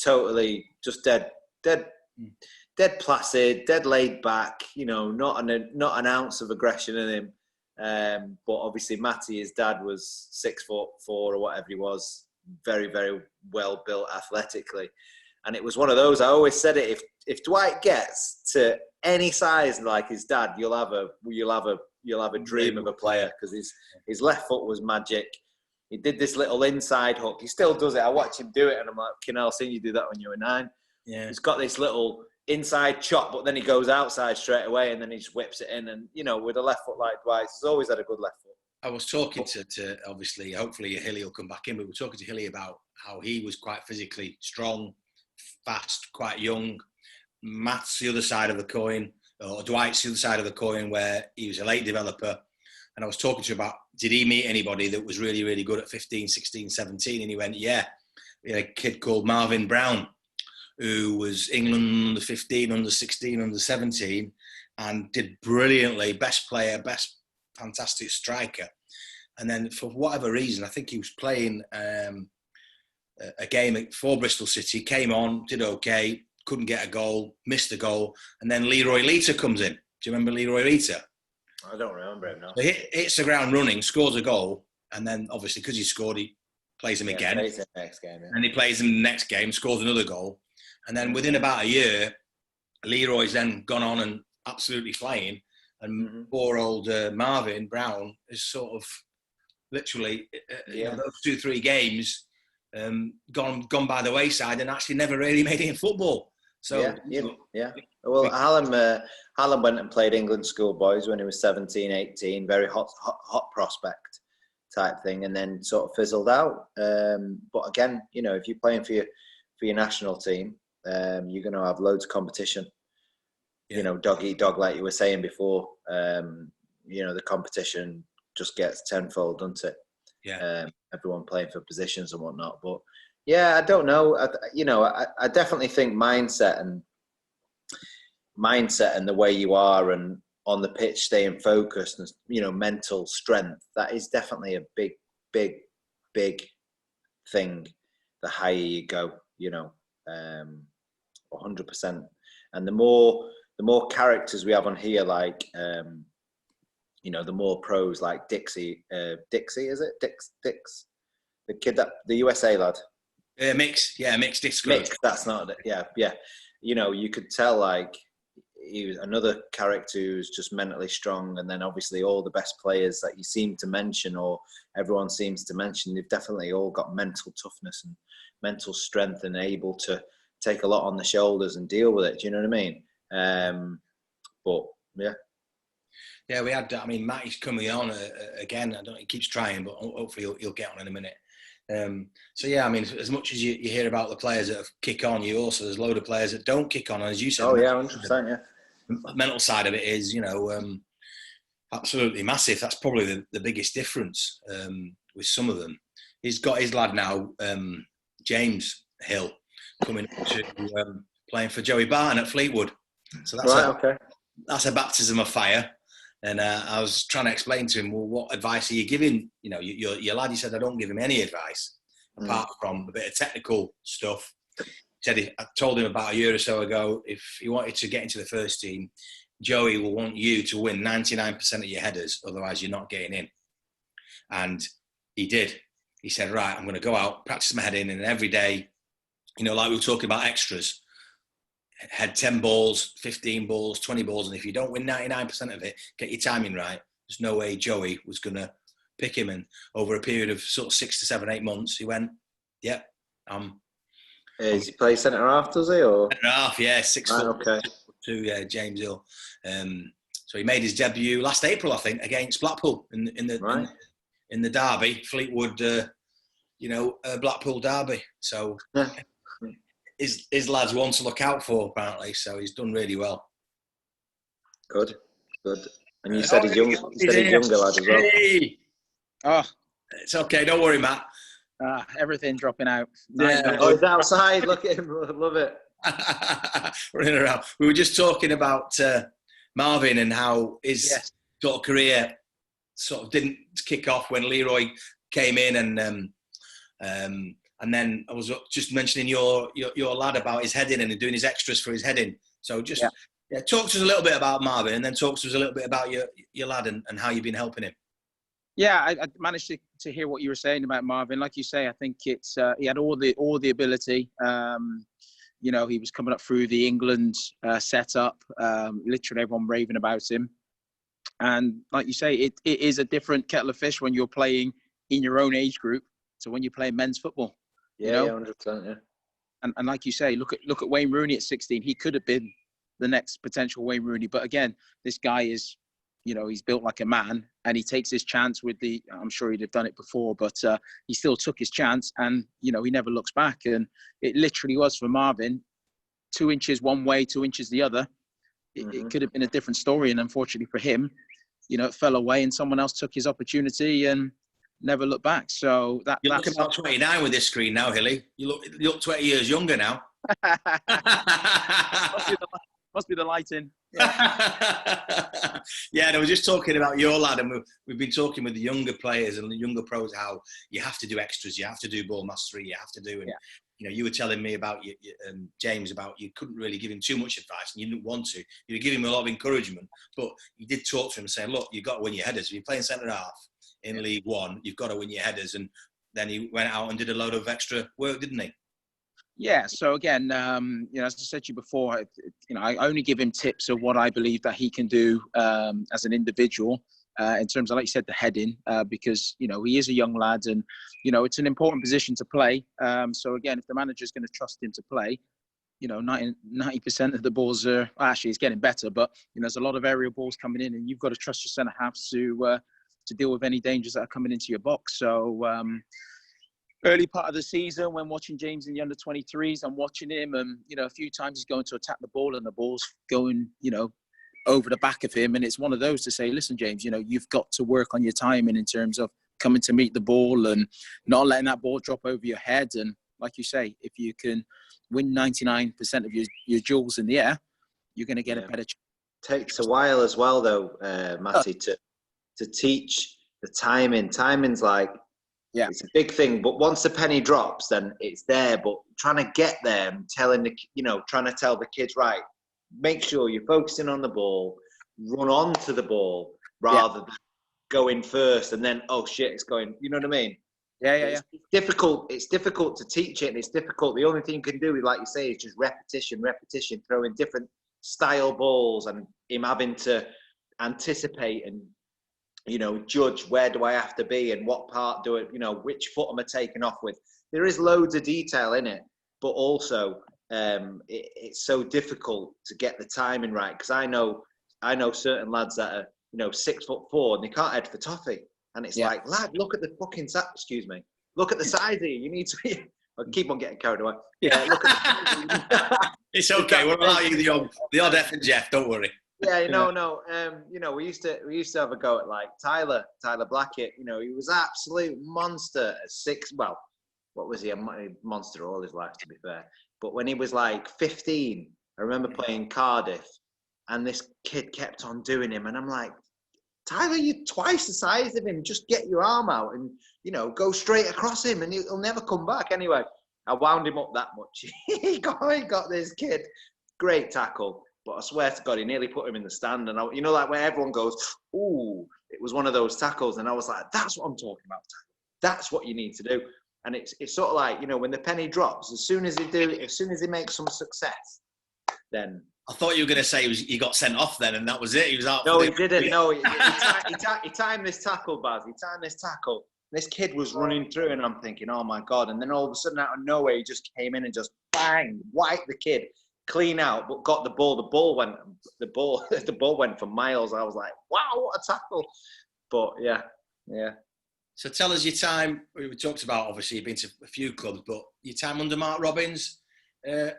S3: just dead placid, dead laid back. You know, not an ounce of aggression in him. But obviously, Matty, his dad, was 6'4" or whatever he was. Very, very well built athletically. And it was one of those, I always said it, if Dwight gets to any size like his dad, you'll have a dream of a player, because his left foot was magic. He did this little inside hook. He still does it. I watch him do it and I'm like, I've seen you do that when you were 9.
S1: Yeah.
S3: He's got this little inside chop, but then he goes outside straight away and then he just whips it in. And, you know, with a left foot like Dwight, he's always had a good left foot.
S1: I was talking to obviously, hopefully Hilly will come back in, but we were talking to Hilly about how he was quite physically strong, fast, quite young. Matt's the other side of the coin, or Dwight's the other side of the coin, where he was a late developer. And I was talking to him about, did he meet anybody that was really, really good at 15, 16, 17? And he went, yeah. We had a kid called Marvin Brown, who was England under 15, under 16, under 17, and did brilliantly. Best player, fantastic striker. And then for whatever reason, I think he was playing a game for Bristol City, came on, did okay, couldn't get a goal, missed a goal, and then Leroy Lita comes in. Do you remember Leroy Lita?
S3: I don't remember him now.
S1: So he hits the ground running, scores a goal, and then obviously because he scored, he plays him again.
S3: Plays him next game, yeah.
S1: And he plays him the next game, scores another goal. And then within about a year, Leroy's then gone on and absolutely flying. And poor old Marvin Brown is sort of literally those 2-3 games gone by the wayside and actually never really made it in football. So
S3: yeah. Well, Hallam went and played England schoolboys when he was 17, 18, very hot prospect type thing, and then sort of fizzled out. But again, you know, if you're playing for your national team, you're going to have loads of competition. You know, dog eat dog, like you were saying before. You know, the competition just gets tenfold, doesn't it? Everyone playing for positions and whatnot. But yeah, I don't know. I definitely think mindset and the way you are and on the pitch staying focused and mental strength, that is definitely a big thing the higher you go, 100%. And the more characters we have on here, like the more pros, like Dixie, is it Dix, the kid, that the USA lad,
S1: Mix Dix,
S3: that's not it. Yeah, you could tell, like, he was another character who's just mentally strong. And then obviously all the best players that you seem to mention, or everyone seems to mention, they've definitely all got mental toughness and mental strength and able to take a lot on the shoulders and deal with it. Do you know what I mean? But yeah,
S1: we had. I mean, Matty's coming on again. I don't know, he keeps trying, but hopefully he'll get on in a minute. So yeah, I mean, as much as you hear about the players that kick on, there's a load of players that don't kick on, and as you said,
S3: 100%, yeah.
S1: Mental side of it is, absolutely massive. That's probably the biggest difference with some of them. He's got his lad now, James Hill, coming to playing for Joey Barton at Fleetwood. So that's a baptism of fire. And I was trying to explain to him, well, what advice are you giving? Your lad. He said, I don't give him any advice apart from a bit of technical stuff. Said I told him about a year or so ago, if he wanted to get into the first team, Joey will want you to win 99% of your headers, otherwise you're not getting in. And he did. He said, right, I'm going to go out, practice my heading, and every day, like we were talking about extras, had 10 balls, 15 balls, 20 balls, and if you don't win 99% of it, get your timing right, there's no way Joey was going to pick him. And over a period of sort of 6 to 7, 8 months, he went, yep,
S3: does he play centre half, does he? Or
S1: centre half, yeah, 6 foot.
S3: Okay.
S1: 2, yeah, James Hill. So he made his debut last April, I think, against Blackpool in the derby, Fleetwood, Blackpool derby. So his lad's one to look out for, apparently. So he's done really well.
S3: Good. And you said he's young. You said he's younger lad as well.
S1: Hey.
S2: Oh,
S1: it's okay. Don't worry, Matt.
S2: Everything dropping out.
S1: Yeah.
S3: Oh, he's outside. Look at him. Love it.
S1: Running around. We were just talking about Marvin and how his sort of career sort of didn't kick off when Leroy came in, and then I was just mentioning your lad about his heading and doing his extras for his heading. So just talk to us a little bit about Marvin, and then talk to us a little bit about your lad and how you've been helping him.
S2: Yeah, I managed to hear what you were saying about Marvin. Like you say, I think it's he had all the ability. He was coming up through the England setup. Literally everyone raving about him. And like you say, it is a different kettle of fish when you're playing in your own age group to when you're playing men's football.
S3: Yeah, 100%. Yeah.
S2: And like you say, look at Wayne Rooney at 16. He could have been the next potential Wayne Rooney, but again, this guy is, he's built like a man, and he takes his chance I'm sure he'd have done it before, but he still took his chance, and, he never looks back. And it literally was for Marvin, 2 inches one way, 2 inches the other. It could have been a different story. And unfortunately for him, it fell away and someone else took his opportunity and never looked back. So
S1: you're looking about 29 with this screen now, Hilly. You look 20 years younger now.
S2: Must be the lighting.
S1: Yeah, I was just talking about your lad, and we've been talking with the younger players and the younger pros how you have to do extras, you have to do ball mastery, you have to do, and you were telling me about James about you couldn't really give him too much advice, and you didn't want to. You give him a lot of encouragement, but you did talk to him and say, look, you've got to win your headers. If you're playing centre half in League One, you've got to win your headers. And then he went out and did a load of extra work, didn't he?
S2: Yeah. So again, as I said to you before, I only give him tips of what I believe that he can do as an individual in terms of, like you said, the heading, because, he is a young lad and, it's an important position to play. So again, if the manager's going to trust him to play, 90% of the balls are actually, it's getting better, but, there's a lot of aerial balls coming in, and you've got to trust your centre halves to deal with any dangers that are coming into your box. So, early part of the season when watching James in the under-23s, I'm watching him and, a few times he's going to attack the ball and the ball's going, over the back of him. And it's one of those to say, listen, James, you've got to work on your timing in terms of coming to meet the ball and not letting that ball drop over your head. And like you say, if you can win 99% of your duels in the air, you're going to get a better chance.
S3: Takes a while as well, though, Matty, to teach the timing. Timing's like, it's a big thing. But once the penny drops, then it's there. But trying to get there and trying to tell the kids, right, make sure you're focusing on the ball, run onto the ball rather than go in first and then, oh shit, it's going. You know what I mean?
S2: Yeah.
S3: It's difficult. It's difficult to teach it, and it's difficult. The only thing you can do, like you say, is just repetition, throwing different style balls, and him having to anticipate and judge where do I have to be and what part do it, which foot am I taking off with. There is loads of detail in it, but also it's so difficult to get the timing right, because I know certain lads that are 6'4" and they can't head for toffee, and it's like, lad, look at the fucking look at the size of you. You need to be. I keep on getting carried away. Look at
S1: it's okay. We'll allow you the odd F and Jeff. Don't worry.
S3: No. We used to have a go at like Tyler Blackett. He was an absolute monster at 6. Well, what was he? A monster all his life, to be fair. But when he was like 15, I remember playing Cardiff, and this kid kept on doing him, and I'm like, Tyler, you're twice the size of him. Just get your arm out and go straight across him, and he'll never come back. Anyway, I wound him up that much. he got this kid. Great tackle. But I swear to God, he nearly put him in the stand. And like where everyone goes, ooh, it was one of those tackles. And I was like, that's what I'm talking about. That's what you need to do. And it's sort of like, when the penny drops, as soon as he makes some success, then.
S1: I thought you were going to say he got sent off then, and that was it. He was out.
S3: No, he didn't. No, he timed this tackle, Baz. He timed this tackle. This kid was running through, and I'm thinking, oh my God. And then all of a sudden, out of nowhere, he just came in and just bang, wiped the kid. Clean out, but got the ball. The ball went for miles. I was like, wow, what a tackle. But yeah.
S1: So tell us your time. We talked about, obviously, you've been to a few clubs, but your time under Mark Robins.
S2: It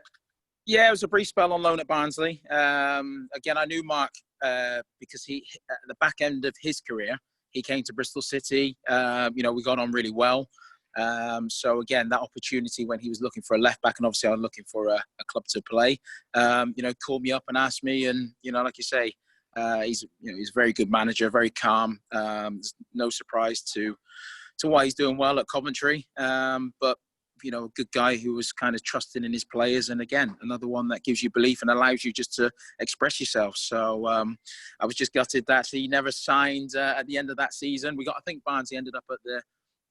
S2: was a brief spell on loan at Barnsley. Again, I knew Mark because he, at the back end of his career, he came to Bristol City. We got on really well. So again, that opportunity when he was looking for a left back, and obviously I was looking for a club to play, called me up and asked me, and like you say, he's a very good manager, very calm. There's no surprise to why he's doing well at Coventry. But a good guy who was kind of trusting in his players, and again, another one that gives you belief and allows you just to express yourself. So I was just gutted that he never signed at the end of that season. I think Barnsley ended up at the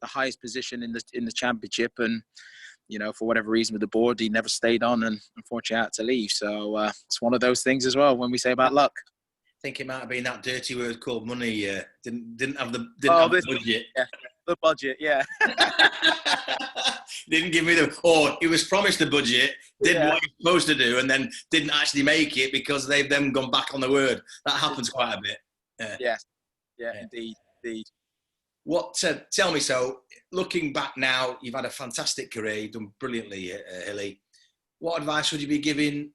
S2: highest position in the championship, and for whatever reason with the board, he never stayed on, and unfortunately had to leave. So it's one of those things as well when we say about luck.
S1: I think it might have been that dirty word called money. Didn't have the budget.
S2: Yeah, the budget. Yeah.
S1: Didn't give me he was promised the budget, did what he was supposed to do, and then didn't actually make it because they've then gone back on the word. That happens quite a bit.
S2: Yeah, indeed.
S1: Tell me, so looking back now, you've had a fantastic career, you've done brilliantly, Hilly. What advice would you be giving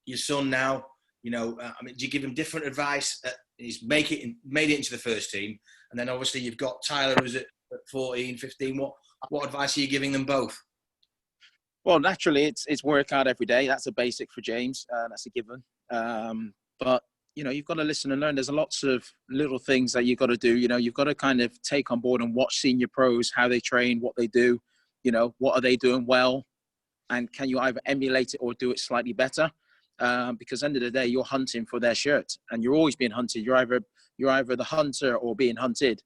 S1: your son now? Do you give him different advice? He's made it into the first team, and then obviously you've got Tyler who's at 14, 15. What advice are you giving them both?
S2: Well, naturally, it's work hard every day. That's a basic for James. That's a given. But you've got to listen and learn. There's lots of little things that you've got to do. You've got to kind of take on board and watch senior pros, how they train, what they do, what are they doing well, and can you either emulate it or do it slightly better? Because at the end of the day, you're hunting for their shirt, and you're always being hunted. You're either the hunter or being hunted.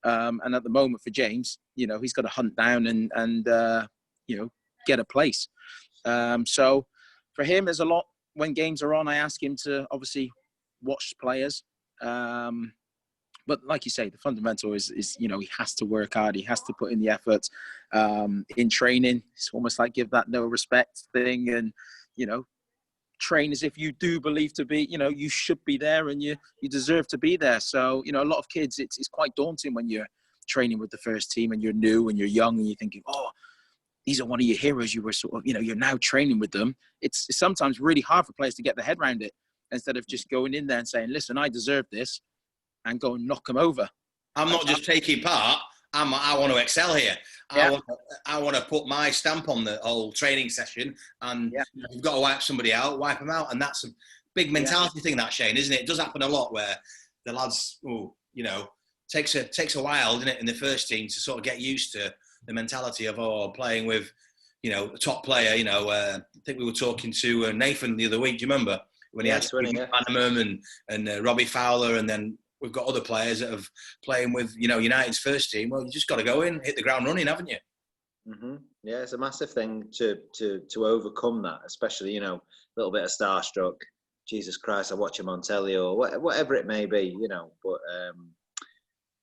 S2: And at the moment for James, he's got to hunt down and get a place. So for him, there's a lot. When games are on, I ask him to obviously watch players. But like you say, the fundamental is he has to work hard. He has to put in the effort in training. It's almost like give that no respect thing, and train as if you do believe to be, you should be there and you deserve to be there. So, a lot of kids, it's quite daunting when you're training with the first team and you're new and you're young and you're thinking, oh, these are one of your heroes. You were sort of, you're now training with them. It's sometimes really hard for players to get their head around it, instead of just going in there and saying, listen, I deserve this, and go and knock them over.
S1: I'm not just taking part. I want to excel here.
S2: Yeah.
S1: I want to put my stamp on the whole training session, and you've got to wipe somebody out, wipe them out, and that's a big mentality thing, that, Shane, isn't it? It does happen a lot where the lads, takes a while, doesn't it, in the first team to sort of get used to the mentality of playing with, a top player. I think we were talking to Nathan the other week. Do you remember when he had Bannerman and Robbie Fowler, and then we've got other players that have playing with, United's first team. Well, you just got to go in, hit the ground running, haven't you?
S3: Mm-hmm. Yeah, it's a massive thing to overcome that, especially, a little bit of starstruck. Jesus Christ, I watch him on telly or whatever it may be, but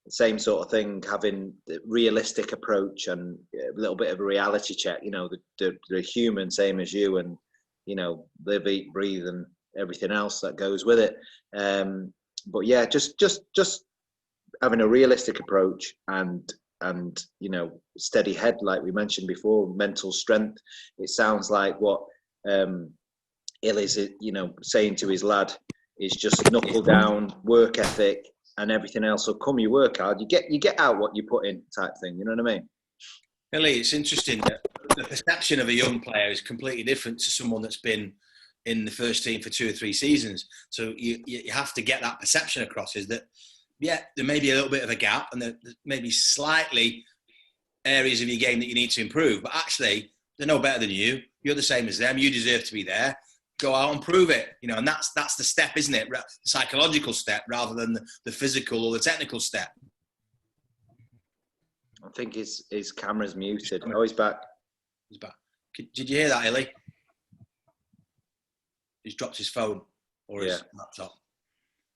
S3: same sort of thing, having the realistic approach and a little bit of a reality check, they're human, same as you, and, live, eat, breathe and everything else that goes with it. But yeah, just having a realistic approach and steady head, like we mentioned before, mental strength. It sounds like what Illy's saying to his lad is just knuckle down, work ethic, and everything else will come. You work hard, you get out what you put in, type thing. You know what I mean?
S1: Illy, it's interesting that the perception of a young player is completely different to someone that's been in the first team for 2 or 3 seasons. So you have to get that perception across, is that, there may be a little bit of a gap and there may be slightly areas of your game that you need to improve, but actually they're no better than you. You're the same as them. You deserve to be there. Go out and prove it, and that's the step, isn't it? The psychological step rather than the physical or the technical step.
S3: I think his camera's muted. Oh, he's back.
S1: He's back. Did you hear that, Illy? He's dropped his phone or his laptop.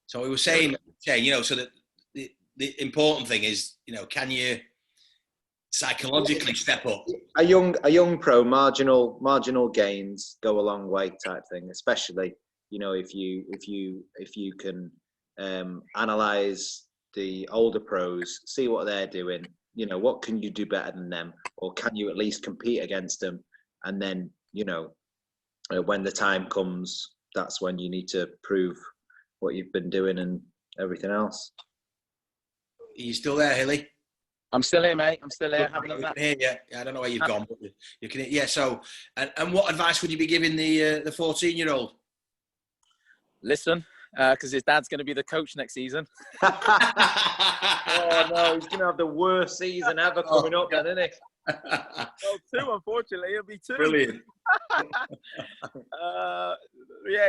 S1: So we were saying, Shane, so that the important thing is, can you psychologically step up?
S3: A young pro, marginal gains go a long way, type thing. Especially, if you can analyze the older pros, see what they're doing. What can you do better than them, or can you at least compete against them? And then, when the time comes, that's when you need to prove what you've been doing and everything else.
S1: Are you still there, Hilly?
S2: I'm still here, mate. I'm still here.
S1: Yeah, I don't know where you've gone, but you can. Yeah. So, and what advice would you be giving the 14-year-old?
S2: Listen, because his dad's going to be the coach next season.
S3: Oh no, he's going to have the worst season ever coming up, then, isn't he?
S2: Well, 2, unfortunately. It'll be 2.
S1: Brilliant.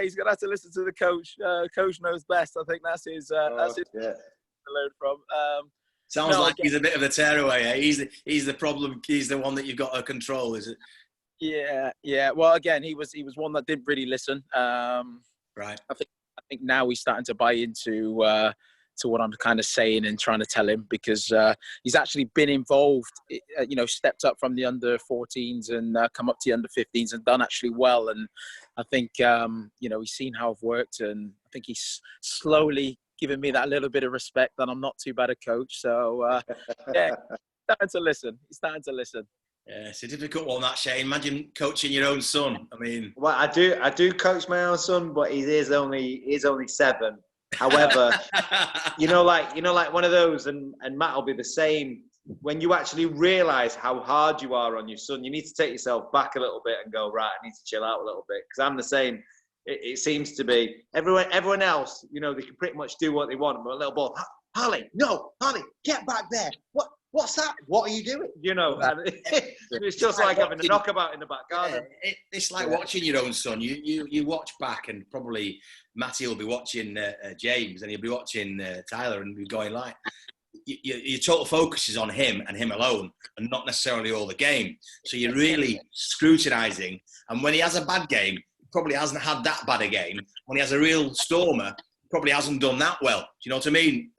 S2: He's going to have to listen to the coach. Coach knows best. I think that's his to learn from.
S1: Sounds like he's a bit of a tearaway. Eh? He's the problem. He's the one that you've got to control, is it?
S2: Yeah. Well, again, he was one that didn't really listen.
S1: Right.
S2: I think now he's starting to buy into to what I'm kind of saying and trying to tell him, because he's actually been involved, stepped up from the under 14s and come up to the under 15s and done actually well. And I think, he's seen how I've worked, and I think he's slowly giving me that little bit of respect that I'm not too bad a coach. So, starting to listen. He's starting to listen.
S1: Yeah, it's a difficult one, that, Shane. Imagine coaching your own son. I mean,
S3: well, I do coach my own son, but he's only 7. However, like one of those, and Matt will be the same. When you actually realise how hard you are on your son, you need to take yourself back a little bit and go, right, I need to chill out a little bit, because I'm the same. It seems to be everyone else, they can pretty much do what they want. But a little ball, Harley, get back there. What's that? What are you doing? It's just like having a knockabout in the back garden.
S1: It's like watching your own son. You watch back, and probably Matty will be watching James, and he'll be watching Tyler, and be going like, your total focus is on him and him alone, and not necessarily all the game. So you're really scrutinising. And when he has a bad game, probably hasn't had that bad a game. When he has a real stormer, probably hasn't done that well. Do you know what I mean?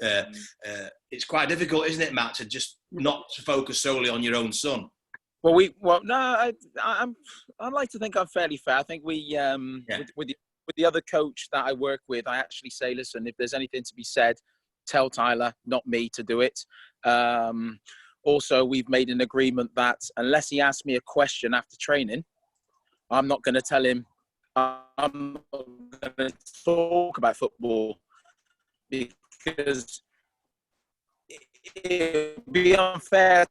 S1: It's quite difficult, isn't it, Matt, to just not to focus solely on your own son?
S2: I'd like to think I'm fairly fair. I think we, with the other coach that I work with, I actually say, listen, if there's anything to be said, tell Tyler, not me, to do it. Also, we've made an agreement that unless he asks me a question after training, I'm not going to tell him, I'm not going to talk about football, because it'd be unfair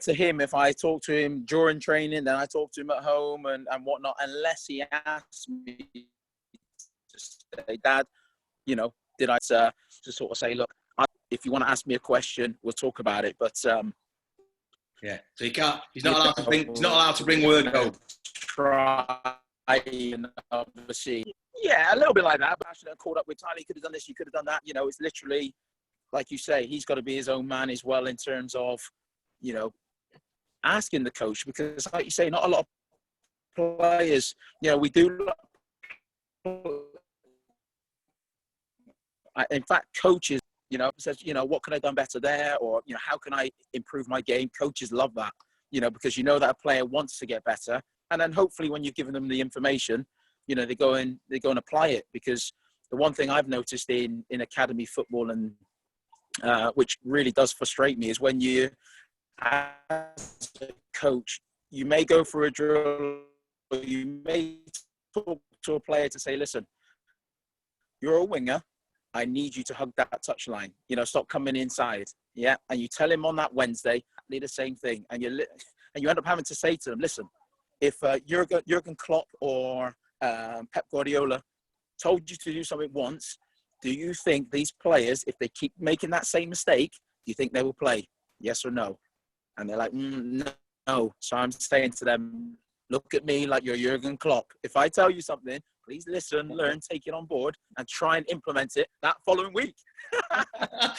S2: to him if I talk to him during training, then I talk to him at home and whatnot, unless he asks me to say, Dad, you know, did I to sort of say, look, if you want to ask me a question, we'll talk about it. But
S1: yeah, so he can't. He's not allowed to bring. He's not allowed to bring word home.
S2: Try and obviously, yeah, a little bit like that. But I should have called up with Tyler. You could have done this. You could have done that. You know, it's literally like you say. He's got to be his own man as well in terms of, you know, asking the coach, because like you say, not a lot of players. You know, we do. In fact, coaches, you know, says, you know, what could I have done better there? Or, you know, how can I improve my game? Coaches love that, you know, because you know that a player wants to get better. And then hopefully when you're giving them the information, you know, they go and apply it. Because the one thing I've noticed in academy football, and which really does frustrate me, is when you, as a coach, you may go for a drill, or you may talk to a player to say, listen, you're a winger. I need you to hug that touchline. You know, stop coming inside. Yeah, and you tell him on that Wednesday, I need the same thing, and you end up having to say to them, listen, if Jurgen Klopp or Pep Guardiola told you to do something once, do you think these players, if they keep making that same mistake, do you think they will play? Yes or no? And they're like, no. So I'm saying to them, look at me like you're Jurgen Klopp. If I tell you something, please listen, learn, take it on board, and try and implement it that following week.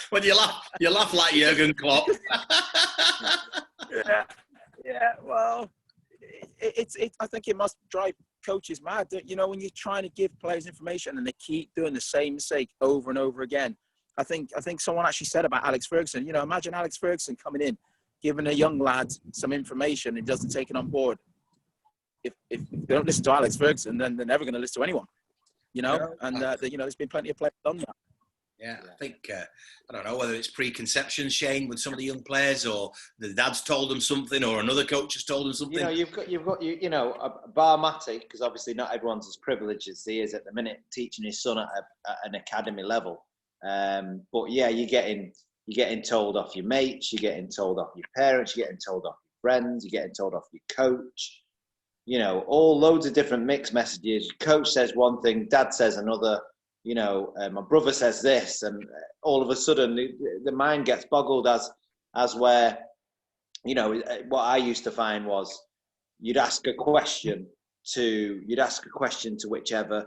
S1: When you laugh like Jurgen Klopp.
S2: Yeah. Well, I think it must drive coaches mad. You know, when you're trying to give players information and they keep doing the same mistake over and over again. I think someone actually said about Alex Ferguson. You know, imagine Alex Ferguson coming in, giving a young lad some information and doesn't take it on board. If they don't listen to Alex Ferguson, then they're never going to listen to anyone, you know. And you know, there's been plenty of players done that.
S1: Yeah, I think I don't know whether it's preconceptions, Shane, with some of the young players, or the dad's told them something, or another coach has told them something.
S3: You know, you've got you know, bar Matty, because obviously not everyone's as privileged as he is at the minute, teaching his son at an academy level. But yeah, you're getting told off your mates, you're getting told off your parents, you're getting told off your friends, you're getting told off your coach. You know, all loads of different mixed messages. Coach says one thing, dad says another. You know, my brother says this, and all of a sudden the mind gets boggled as where, you know, what I used to find was you'd ask a question to whichever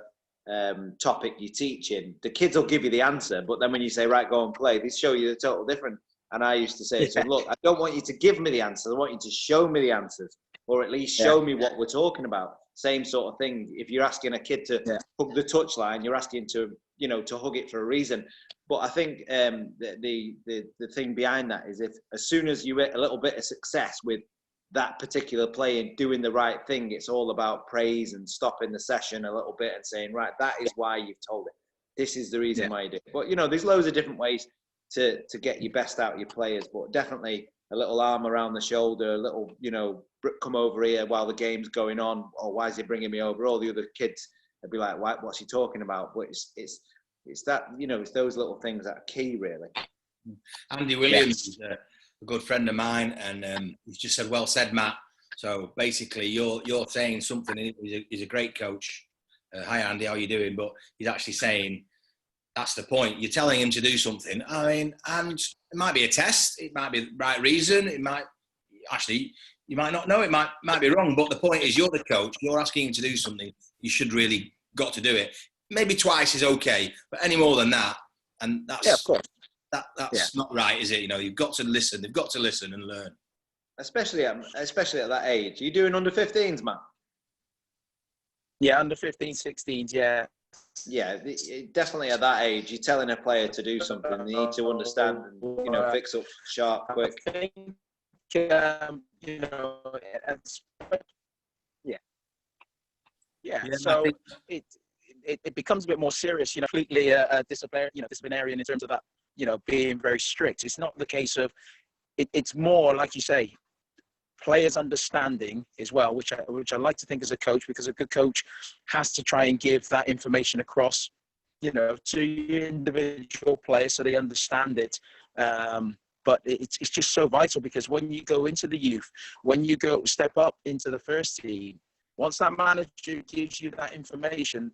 S3: topic you're teaching. The kids will give you the answer, but then when you say, right, go and play, they show you the total different. And I used to say, so look, I don't want you to give me the answers. I want you to show me the answers, or at least show me what we're talking about. Same sort of thing. If you're asking a kid to hug the touchline, you're asking to, you know, to hug it for a reason. But I think the thing behind that is, if as soon as you get a little bit of success with that particular play and doing the right thing, it's all about praise and stopping the session a little bit and saying, right, that is why you've told it. This is the reason why you did it. But, you know, there's loads of different ways to get your best out of your players, but definitely a little arm around the shoulder, a little, you know, come over here while the game's going on, or why is he bringing me over? All the other kids would be like, what's he talking about? But it's that, you know, it's those little things that are key, really.
S1: Andy Williams is a good friend of mine, and he's just said, well said, Matt. So basically you're saying something. He's a great coach. Hi Andy, how are you doing? But he's actually saying, that's the point. You're telling him to do something. I mean, and it might be a test. It might be the right reason. It might actually, you might not know. It might be wrong. But the point is, you're the coach. You're asking him to do something. You should really got to do it. Maybe twice is okay, but any more than that, and that's
S2: of course.
S1: That's not right, is it? You know, you've got to listen. They've got to listen and learn. Especially at that age. Are you doing under 15s, Matt?
S2: Yeah, under 15s, 16s. Yeah.
S3: Yeah, definitely at that age, you're telling a player to do something, they need to understand and, you know, fix up sharp, quick.
S2: I think, you know, so it becomes a bit more serious, you know, completely disciplinarian in terms of that, you know, being very strict. It's not the case of, it's more, like you say, players understanding as well, which I like to think as a coach, because a good coach has to try and give that information across to your individual players so they understand it. But it's just so vital, because when you go into the youth, when you go step up into the first team, once that manager gives you that information,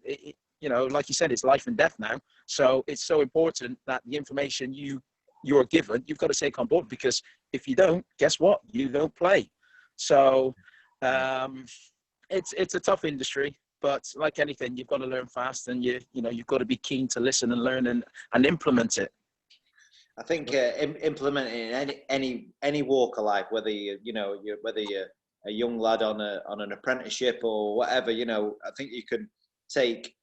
S2: like you said, it's life and death now. So it's so important that the information you're given, you've got to take on board, because if you don't, guess what? You don't play. So it's a tough industry, but like anything, you've got to learn fast, and you've got to be keen to listen and learn and implement it.
S3: I think implementing any walk of life, whether you're a young lad on an apprenticeship or whatever, I think you can take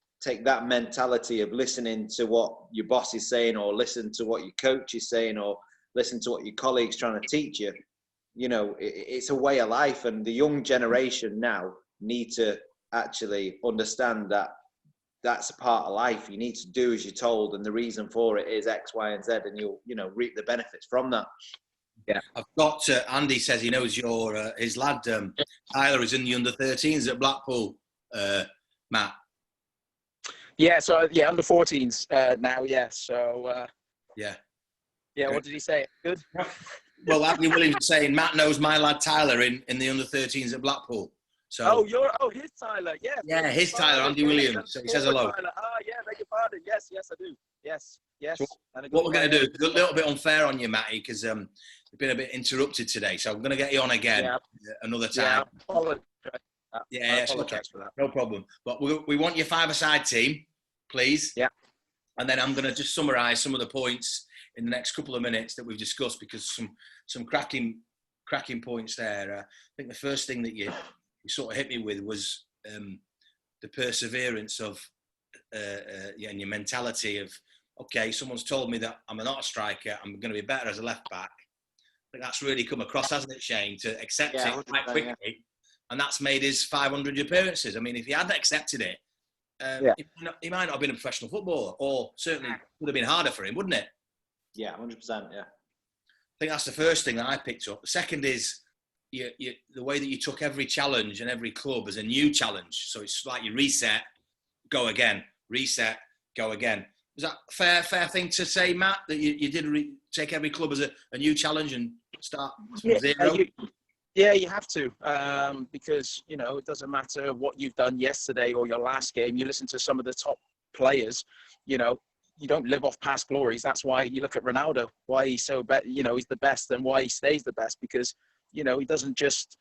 S3: that mentality of listening to what your boss is saying, or listen to what your coach is saying, or listen to what your colleagues trying to teach you. It's a way of life, and the young generation now need to actually understand that that's a part of life. You need to do as you're told, and the reason for it is X, Y, and Z, and you'll reap the benefits from that.
S1: Yeah, I've got Andy says he knows his lad Tyler is in the under-13s at Blackpool. Matt.
S2: Yeah, so under 14s now. Yeah, so
S1: yeah.
S2: What did he say? Good.
S1: Well, Andy Williams is saying Matt knows my lad Tyler in the under-13s at Blackpool. So
S2: his Tyler, yeah.
S1: Yeah, his Tyler, Andy Williams. So he says hello.
S2: Tyler. Yeah, beg your pardon. Yes, I do. Yes.
S1: So what we're going to do, it's a little bit unfair on you, Matty, because we've been a bit interrupted today. So I'm going to get you on again another time.
S2: I apologize for that.
S1: No problem. But we want your five-a-side team, please.
S2: Yeah.
S1: And then I'm going to just summarise some of the points in the next couple of minutes that we've discussed, because some cracking points there. I think the first thing that you sort of hit me with was the perseverance of and your mentality of, okay, someone's told me that I'm not a striker, I'm going to be better as a left back. I think that's really come across, hasn't it, Shane, to accept it quite quickly. Yeah. And that's made his 500 appearances. I mean, if he hadn't accepted it, he might not have been a professional footballer, or certainly would have been harder for him, wouldn't it?
S3: Yeah, 100%, yeah.
S1: I think that's the first thing that I picked up. The second is the way that you took every challenge and every club as a new challenge. So it's like you reset, go again, reset, go again. Is that a fair thing to say, Matt, that you did take every club as a new challenge and start from zero?
S2: You have to, because, it doesn't matter what you've done yesterday or your last game. You listen to some of the top players, you don't live off past glories. That's why you look at Ronaldo, why he's so he's the best, and why he stays the best, because he doesn't just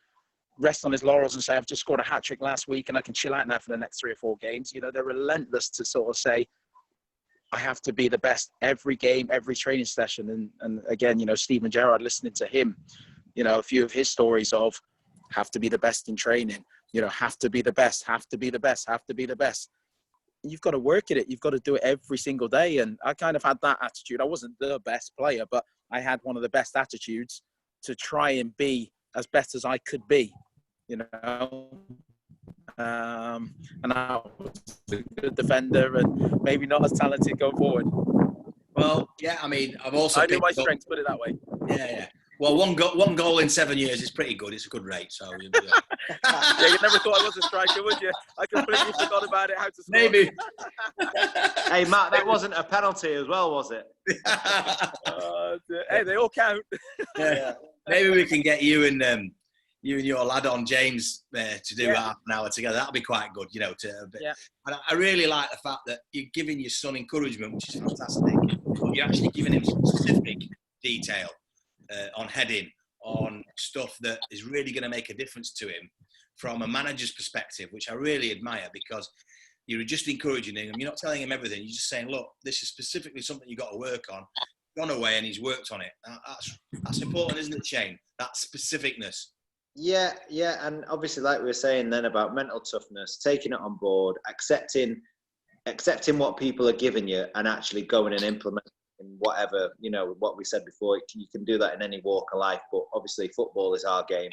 S2: rest on his laurels and say, I've just scored a hat-trick last week and I can chill out now for the next 3 or 4 games. They're relentless to sort of say, I have to be the best every game, every training session. And again, Steven Gerrard, listening to him, a few of his stories of have to be the best in training, have to be the best, have to be the best, have to be the best. You've got to work at it. You've got to do it every single day. And I kind of had that attitude. I wasn't the best player, but I had one of the best attitudes to try and be as best as I could be, and I was a good defender and maybe not as talented going forward.
S1: Well, yeah, I mean, I knew
S2: my strengths, put it that way.
S1: Yeah. Well, one goal in 7 years is pretty good. It's a good rate. So
S2: you never thought I was a striker, would you? I completely forgot about it. How to score.
S1: Maybe.
S3: Hey, Matt, that wasn't a penalty as well, was it?
S2: Hey, they all count.
S1: Yeah. Maybe we can get you and your lad on, James, to do half an hour together. That'll be quite good, And I really like the fact that you're giving your son encouragement, which is fantastic. You're actually giving him specific detail on heading, on stuff that is really going to make a difference to him from a manager's perspective, which I really admire, because you're just encouraging him. You're not telling him everything. You're just saying, look, this is specifically something you've got to work on. Gone away and he's worked on it. That's important, isn't it, Shane? That specificness.
S3: Yeah, and obviously, like we were saying then about mental toughness, taking it on board, accepting what people are giving you, and actually going and implementing whatever, what we said before. You can do that in any walk of life, but obviously football is our game,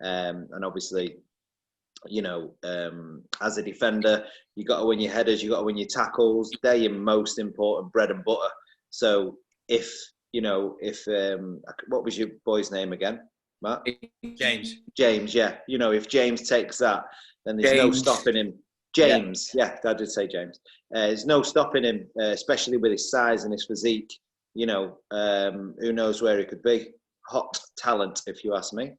S3: and obviously, as a defender, you got to win your headers, you got to win your tackles. They're your most important bread and butter. So if what was your boy's name again, Matt?
S1: James,
S3: yeah. If James takes that, then there's no stopping him. James, yeah, I did say James. There's no stopping him, especially with his size and his physique. You know, who knows where he could be? Hot talent, if you ask me.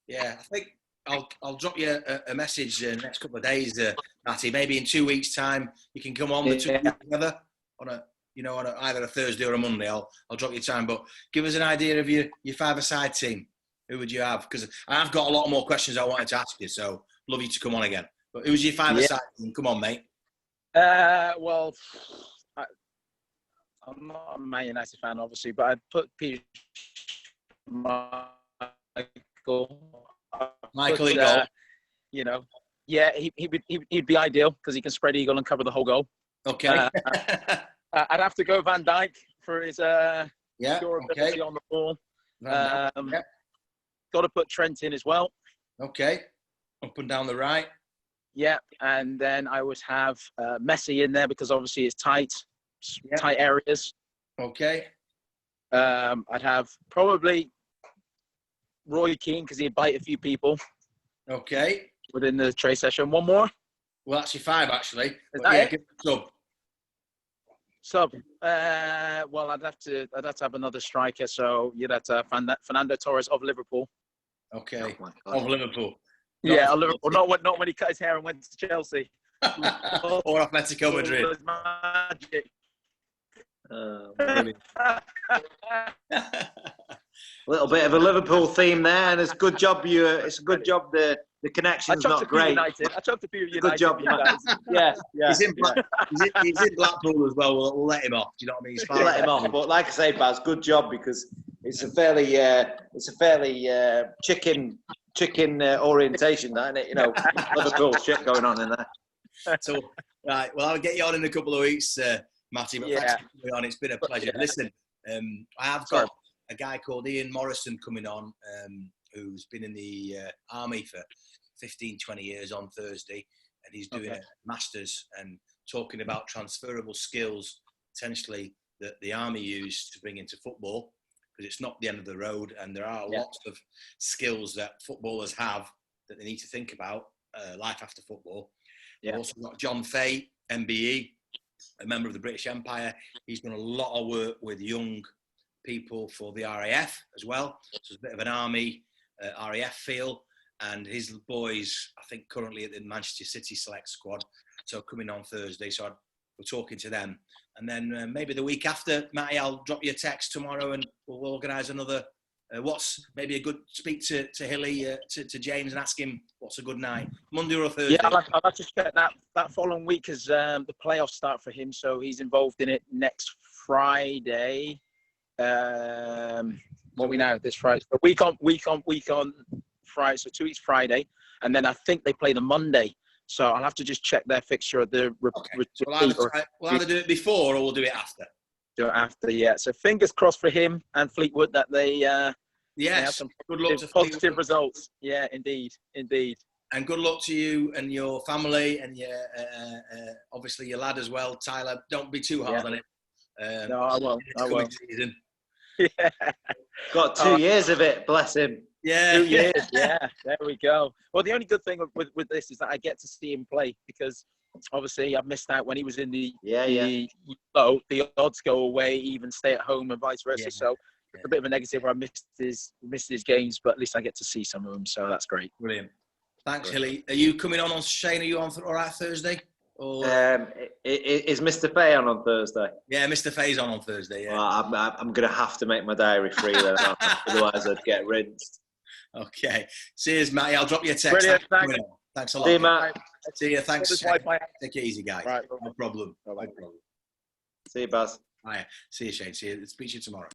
S1: Yeah, I think I'll drop you a message next couple of days, Matty. Maybe in 2 weeks' time you can come on the two together on either a Thursday or a Monday. I'll drop you time, but give us an idea of your five-a-side team. Who would you have? Because I've got a lot more questions I wanted to ask you, so love you to come on again. But who's your five-a-side team? Come on, mate.
S2: Well, I'm not a Man United fan, obviously, but I'd put Peter
S1: Michael in goal.
S2: You know, yeah, he'd be ideal because he can spread eagle and cover the whole goal.
S1: Okay.
S2: I'd have to go Van Dijk for his
S1: durability
S2: on the ball. Got to put Trent in as well.
S1: Okay. Up and down the right.
S2: Yeah, and then I would have Messi in there because obviously it's tight areas.
S1: Okay.
S2: I'd have probably Roy Keane because he'd bite a few people.
S1: Okay.
S2: Within the trade session. One more?
S1: Well, actually 5, actually.
S2: Is that it?
S1: Sub.
S2: Well, I'd have to have another striker. So you'd have to have Fernando Torres of Liverpool.
S1: Okay. Of Liverpool.
S2: Yeah, of Liverpool. Not when he cut his hair and went to Chelsea.
S1: Or Atletico Madrid.
S2: Magic.
S3: Brilliant. A little bit of a Liverpool theme there, and it's a good job. It's a good job. The connection's not great.
S2: I chucked a few United.
S3: Good job, yeah.
S1: He's in Blackpool as well. We'll let him off. Do you know what I mean?
S3: We'll let him off. But like I say, Baz, good job because it's a fairly chicken orientation, that, isn't it? You know, Liverpool shit going on in there.
S1: So, right. Well, I'll get you on in a couple of weeks, Matty. But thanks for coming on. It's been a pleasure. Listen, I have got a guy called Ian Morrison coming on, who's been in the army for 15, 20 years on Thursday, and he's doing a master's and talking about transferable skills potentially that the army used to bring into football, because it's not the end of the road, and there are lots of skills that footballers have that they need to think about, life after football. We've also got John Fay, MBE, a member of the British Empire. He's done a lot of work with young people for the RAF as well. So it's a bit of an army, RAF feel. And his boys, I think, currently at the Manchester City select squad. So coming on Thursday. So we're talking to them. And then maybe the week after, Matty, I'll drop you a text tomorrow and we'll organise another. What's maybe a good speak to Hilly, to James, and ask him what's a good night, Monday or Thursday?
S2: Yeah, I'll have to check that following week as the playoffs start for him. So he's involved in it next Friday. What are we now? This Friday. So week on Friday. So 2 weeks Friday, and then I think they play the Monday. So I'll have to just check their fixture.
S1: We'll either do it before or we'll do it after.
S2: Do it after, yeah. So fingers crossed for him and Fleetwood that they have some
S1: good luck to
S2: positive results. Yeah, indeed.
S1: And good luck to you and your family and your obviously your lad as well, Tyler. Don't be too hard on it.
S2: No, I won't.
S1: Season.
S2: Yeah.
S3: Got 2 years of it, bless him.
S2: Yeah. 2 years, yeah. There we go. Well, the only good thing with this is that I get to see him play, because obviously I missed out when he was in the the odds go away, even stay at home and vice versa. So it's a bit of a negative where I missed his games, but at least I get to see some of them. So that's great.
S1: Brilliant. Thanks, Hilly. Are you coming on Shane? Are you on all right Thursday? Or
S3: is Mr. Fay on Thursday?
S1: Yeah, Mr. Fay's on Thursday. Yeah.
S3: Well, I'm going to have to make my diary free then, otherwise I'd get rinsed.
S1: Okay. Cheers, Matty. I'll drop you a text.
S2: Brilliant.
S1: Thanks a lot.
S3: See you, Matt.
S1: See you. Thanks.
S2: Take
S1: it easy, guys.
S2: Right.
S1: No problem.
S3: See you, Baz.
S1: All right. See you, Shane. See you. Speak to you tomorrow.